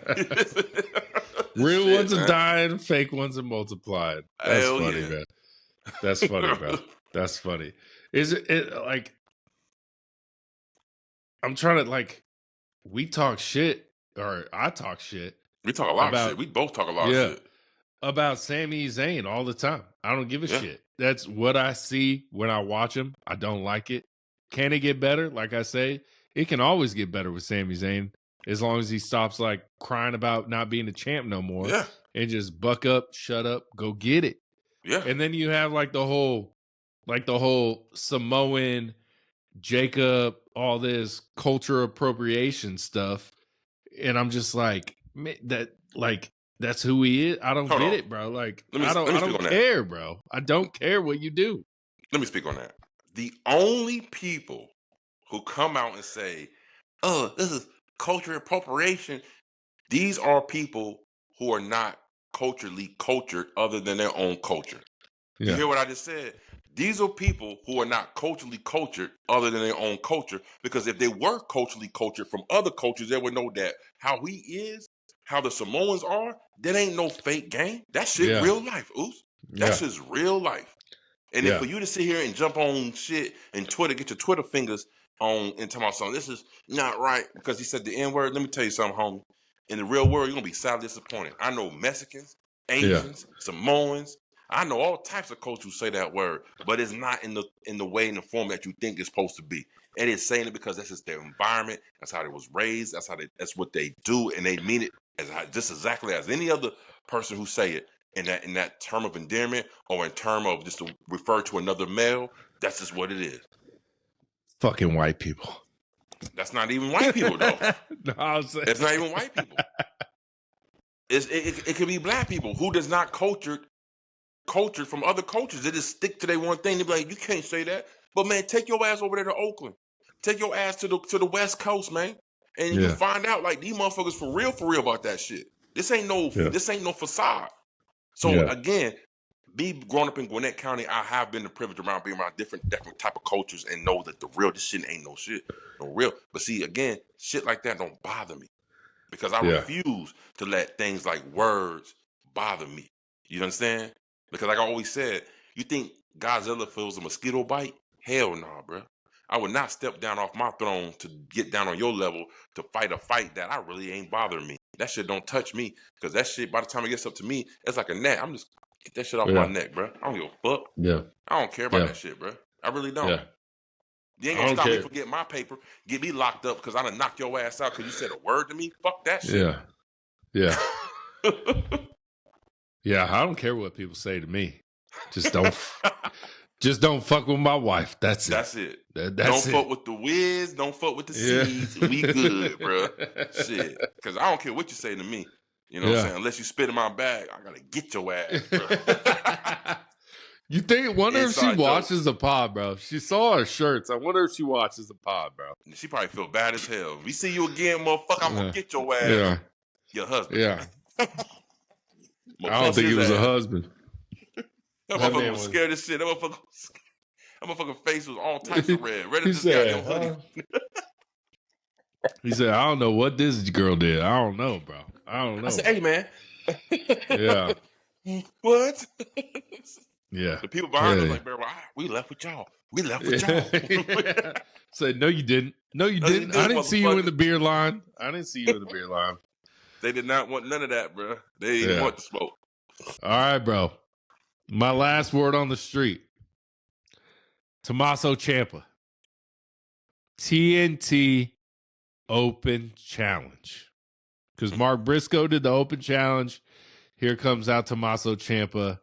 Speaker 2: Real ones are dying, fake ones are multiplied. That's funny, man. That's funny, bro. That's funny. Is it like, I'm trying to like, we talk shit, or I talk shit.
Speaker 1: We talk a lot of shit. We both talk a lot of shit.
Speaker 2: About Sami Zayn all the time. I don't give a shit. That's what I see when I watch him. I don't like it. Can it get better? Like I say, it can always get better with Sami Zayn as long as he stops like crying about not being a champ no more and just buck up, shut up, go get it.
Speaker 1: Yeah.
Speaker 2: And then you have like the whole Samoan, Jacob, all this culture appropriation stuff. And I'm just like, man, that's who he is. I don't get it, bro. Like, I don't care, bro. I don't care what you do.
Speaker 1: Let me speak on that. The only people who come out and say, oh, this is culture appropriation, these are people who are not culturally cultured other than their own culture. You hear what I just said? These are people who are not culturally cultured other than their own culture, because if they were culturally cultured from other cultures, they would know that how he is, how the Samoans are, that ain't no fake game. That shit real life, Oos. That shit's real life. And then for you to sit here and jump on shit and Twitter, get your Twitter fingers on and talk about something, this is not right because he said the N-word. Let me tell you something, homie. In the real world, you're going to be sadly disappointed. I know Mexicans, Asians, Samoans. I know all types of cultures who say that word, but it's not in the way, in the form that you think it's supposed to be. And it's saying it because that's just their environment. That's how they was raised. That's what they do, and they mean it just exactly as any other person who say it in that term of endearment or in term of just to refer to another male. That's just what it is.
Speaker 2: Fucking white people.
Speaker 1: That's not even white people though.
Speaker 2: No,
Speaker 1: it's not even white people. It could be black people who does not cultured from other cultures. They just stick to their one thing. They be like, you can't say that. But man, take your ass over there to Oakland. Take your ass to the West Coast, man. And you find out like these motherfuckers for real about that shit. This ain't no facade. So again, me growing up in Gwinnett County, I have been the privilege around being around different type of cultures and know that this shit ain't no shit. No real. But see, again, shit like that don't bother me. Because I refuse to let things like words bother me. You understand? Because like I always said, you think Godzilla feels a mosquito bite? Hell nah, bro. I would not step down off my throne to get down on your level to fight a fight that I really ain't bothering me. That shit don't touch me, because that shit, by the time it gets up to me, it's like a net. I'm just get that shit off my neck, bro. I don't give a fuck.
Speaker 2: Yeah.
Speaker 1: I don't care about that shit, bro. I really don't.
Speaker 2: Yeah.
Speaker 1: You ain't gonna stop me from getting my paper, get me locked up because I done knocked your ass out because you said a word to me. Fuck that shit.
Speaker 2: Yeah. Yeah. I don't care what people say to me. Just don't. Just don't fuck with my wife. That's it.
Speaker 1: That's it.
Speaker 2: That's
Speaker 1: don't fuck with the whiz. Don't fuck with the seeds. We good, bro. Shit. Because I don't care what you say to me. You know what I'm saying? Unless you spit in my bag, I gotta get your ass, bro.
Speaker 2: You think? Wonder if she watches the pod, bro. She saw our shirts. I wonder if she watches the pod, bro.
Speaker 1: She probably feel bad as hell. We see you again, motherfucker. I'm gonna get your ass.
Speaker 2: Yeah.
Speaker 1: Your husband.
Speaker 2: Yeah. I don't think he was a husband.
Speaker 1: That motherfucker was scared as shit. That motherfucker face was all types of red. Red as this goddamn hoodie.
Speaker 2: He said, I don't know what this girl did. I don't know, bro. I don't know.
Speaker 1: I said, hey, man.
Speaker 2: Yeah.
Speaker 1: What?
Speaker 2: Yeah.
Speaker 1: The people behind us like, bro, we left with y'all. We left with y'all.
Speaker 2: Said, no, you didn't. No, you didn't. I didn't see you in the beer line. I didn't see you in the beer line.
Speaker 1: They did not want none of that, bro. They didn't want the smoke.
Speaker 2: All right, bro. My last word on the street. Tommaso Ciampa. TNT Open Challenge. Because Mark Briscoe did the Open Challenge. Here comes out Tommaso Ciampa.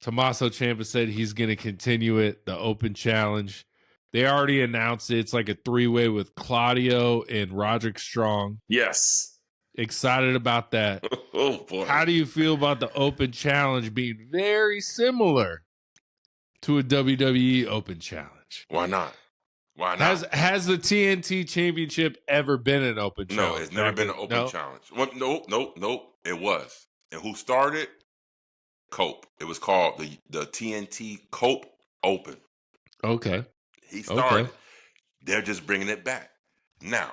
Speaker 2: Tommaso Ciampa said he's going to continue it, the Open Challenge. They already announced it. It's like a 3-way with Claudio and Roderick Strong.
Speaker 1: Yes.
Speaker 2: Excited about that.
Speaker 1: Oh, boy.
Speaker 2: How do you feel about the Open Challenge being very similar to a WWE Open Challenge?
Speaker 1: Why not? Why not?
Speaker 2: Has the TNT Championship ever been an Open Challenge?
Speaker 1: No, it's never been an Open Challenge. Well, nope. It was. And who started? Cope. It was called the TNT Cope Open.
Speaker 2: Okay.
Speaker 1: He started. Okay. They're just bringing it back. Now,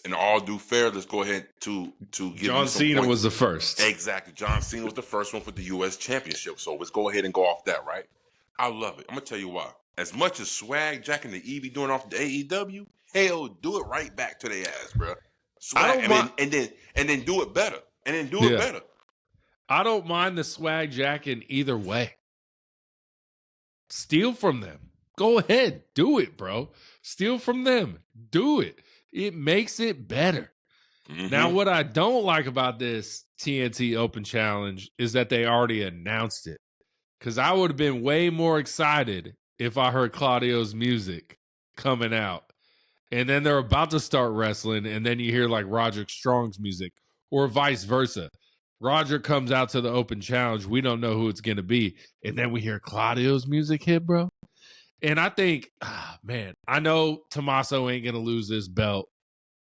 Speaker 1: in all due fair, let's go ahead to give
Speaker 2: John Cena was the first.
Speaker 1: Exactly. John Cena was the first one for the U.S. Championship. So let's go ahead and go off that, right? I love it. I'm going to tell you why. As much as Swag, Jack, and the E be doing off the AEW, hell, do it right back to their ass, bro. Swag, and then do it better. And then do it better.
Speaker 2: I don't mind the Swag Jacking either way. Steal from them. Go ahead. Do it, bro. Steal from them. Do it. It makes it better. Mm-hmm. Now, what I don't like about this TNT Open Challenge is that they already announced it. Because I would have been way more excited if I heard Claudio's music coming out. And then they're about to start wrestling, and then you hear like Roderick Strong's music, or vice versa. Roger comes out to the Open Challenge. We don't know who it's going to be. And then we hear Claudio's music hit, bro. And I think, man, I know Tommaso ain't going to lose this belt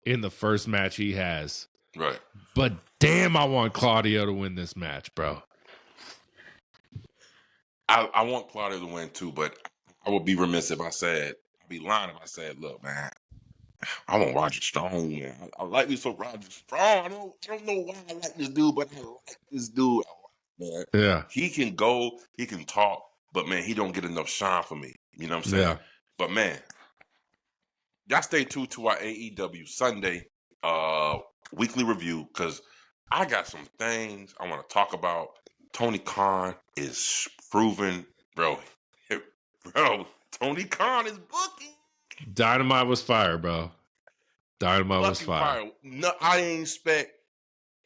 Speaker 2: in the first match he has.
Speaker 1: Right.
Speaker 2: But damn, I want Claudio to win this match, bro.
Speaker 1: I want Claudio to win too, but I would be remiss if I said, I'd be lying if I said, look, man, I want Roger Strong, man. I like me some Roger Strong. I don't know why I like this dude, but I like this dude, man.
Speaker 2: Yeah.
Speaker 1: He can go, he can talk, but man, he don't get enough shine for me. You know what I'm saying?
Speaker 2: Yeah.
Speaker 1: But man, y'all stay tuned to our AEW Sunday weekly review, because I got some things I want to talk about. Tony Khan is proven, bro. Tony Khan is booking.
Speaker 2: Dynamite was fire, bro. Dynamite was fire.
Speaker 1: No, I ain't expect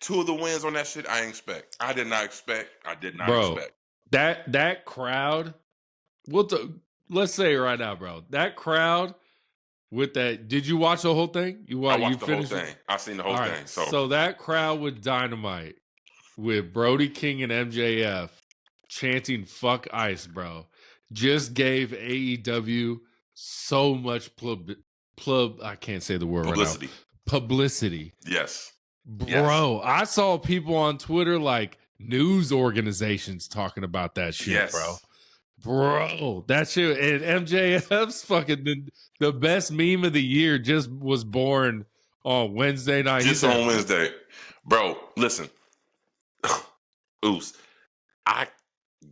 Speaker 1: 2 of the wins on that shit. I did not expect.
Speaker 2: Bro, that crowd. Let's say it right now, bro. That crowd with that. Did you watch the whole thing?
Speaker 1: I watched the whole thing. I seen the whole thing.
Speaker 2: So that crowd with Dynamite, with Brody King and MJF chanting "fuck Ice," bro, just gave AEW so much I can't say the word
Speaker 1: publicity.
Speaker 2: Right now. Publicity.
Speaker 1: Yes.
Speaker 2: Bro, I saw people on Twitter, like news organizations, talking about that shit, bro. Bro, that shit. And MJF's fucking the best meme of the year just was born on Wednesday night.
Speaker 1: Just on Wednesday. Bro, listen. Oops. I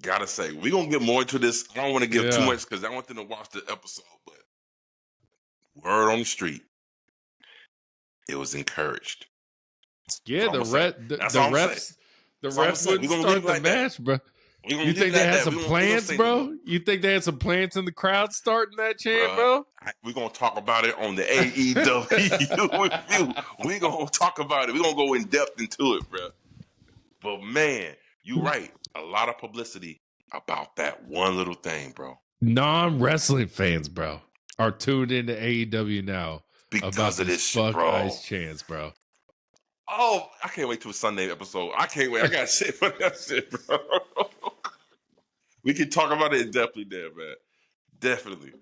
Speaker 1: gotta say, we're gonna get more into this. I don't want to give too much because I want them to watch the episode, but Word on the street, it was encouraged.
Speaker 2: Yeah,
Speaker 1: That's all I'm saying.
Speaker 2: the
Speaker 1: That's all I'm saying.
Speaker 2: refs, the
Speaker 1: That's all I'm
Speaker 2: refs
Speaker 1: saying. We're
Speaker 2: wouldn't
Speaker 1: gonna leave
Speaker 2: start
Speaker 1: it
Speaker 2: the
Speaker 1: like that.
Speaker 2: match, bro.
Speaker 1: We're gonna
Speaker 2: You
Speaker 1: leave it
Speaker 2: think they
Speaker 1: like
Speaker 2: had
Speaker 1: that.
Speaker 2: some
Speaker 1: We don't
Speaker 2: plants,
Speaker 1: say no more.
Speaker 2: bro? You think they had some plants in the crowd starting that chant,
Speaker 1: Bruh,
Speaker 2: bro?
Speaker 1: we're gonna talk about it on the AEW review. We're gonna talk about it. We're gonna go in depth into it, bro. But man, you right. A lot of publicity about that one little thing, bro.
Speaker 2: Non-wrestling fans, bro, are tuned into AEW now about
Speaker 1: Because of
Speaker 2: this
Speaker 1: this shit,
Speaker 2: fuck
Speaker 1: bro.
Speaker 2: ice chants, bro.
Speaker 1: Oh, I can't wait till Sunday episode. I can't wait. I got shit for that shit, bro. We can talk about it definitely there, man. Definitely.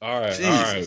Speaker 2: All right, all
Speaker 1: Jesus.
Speaker 2: right.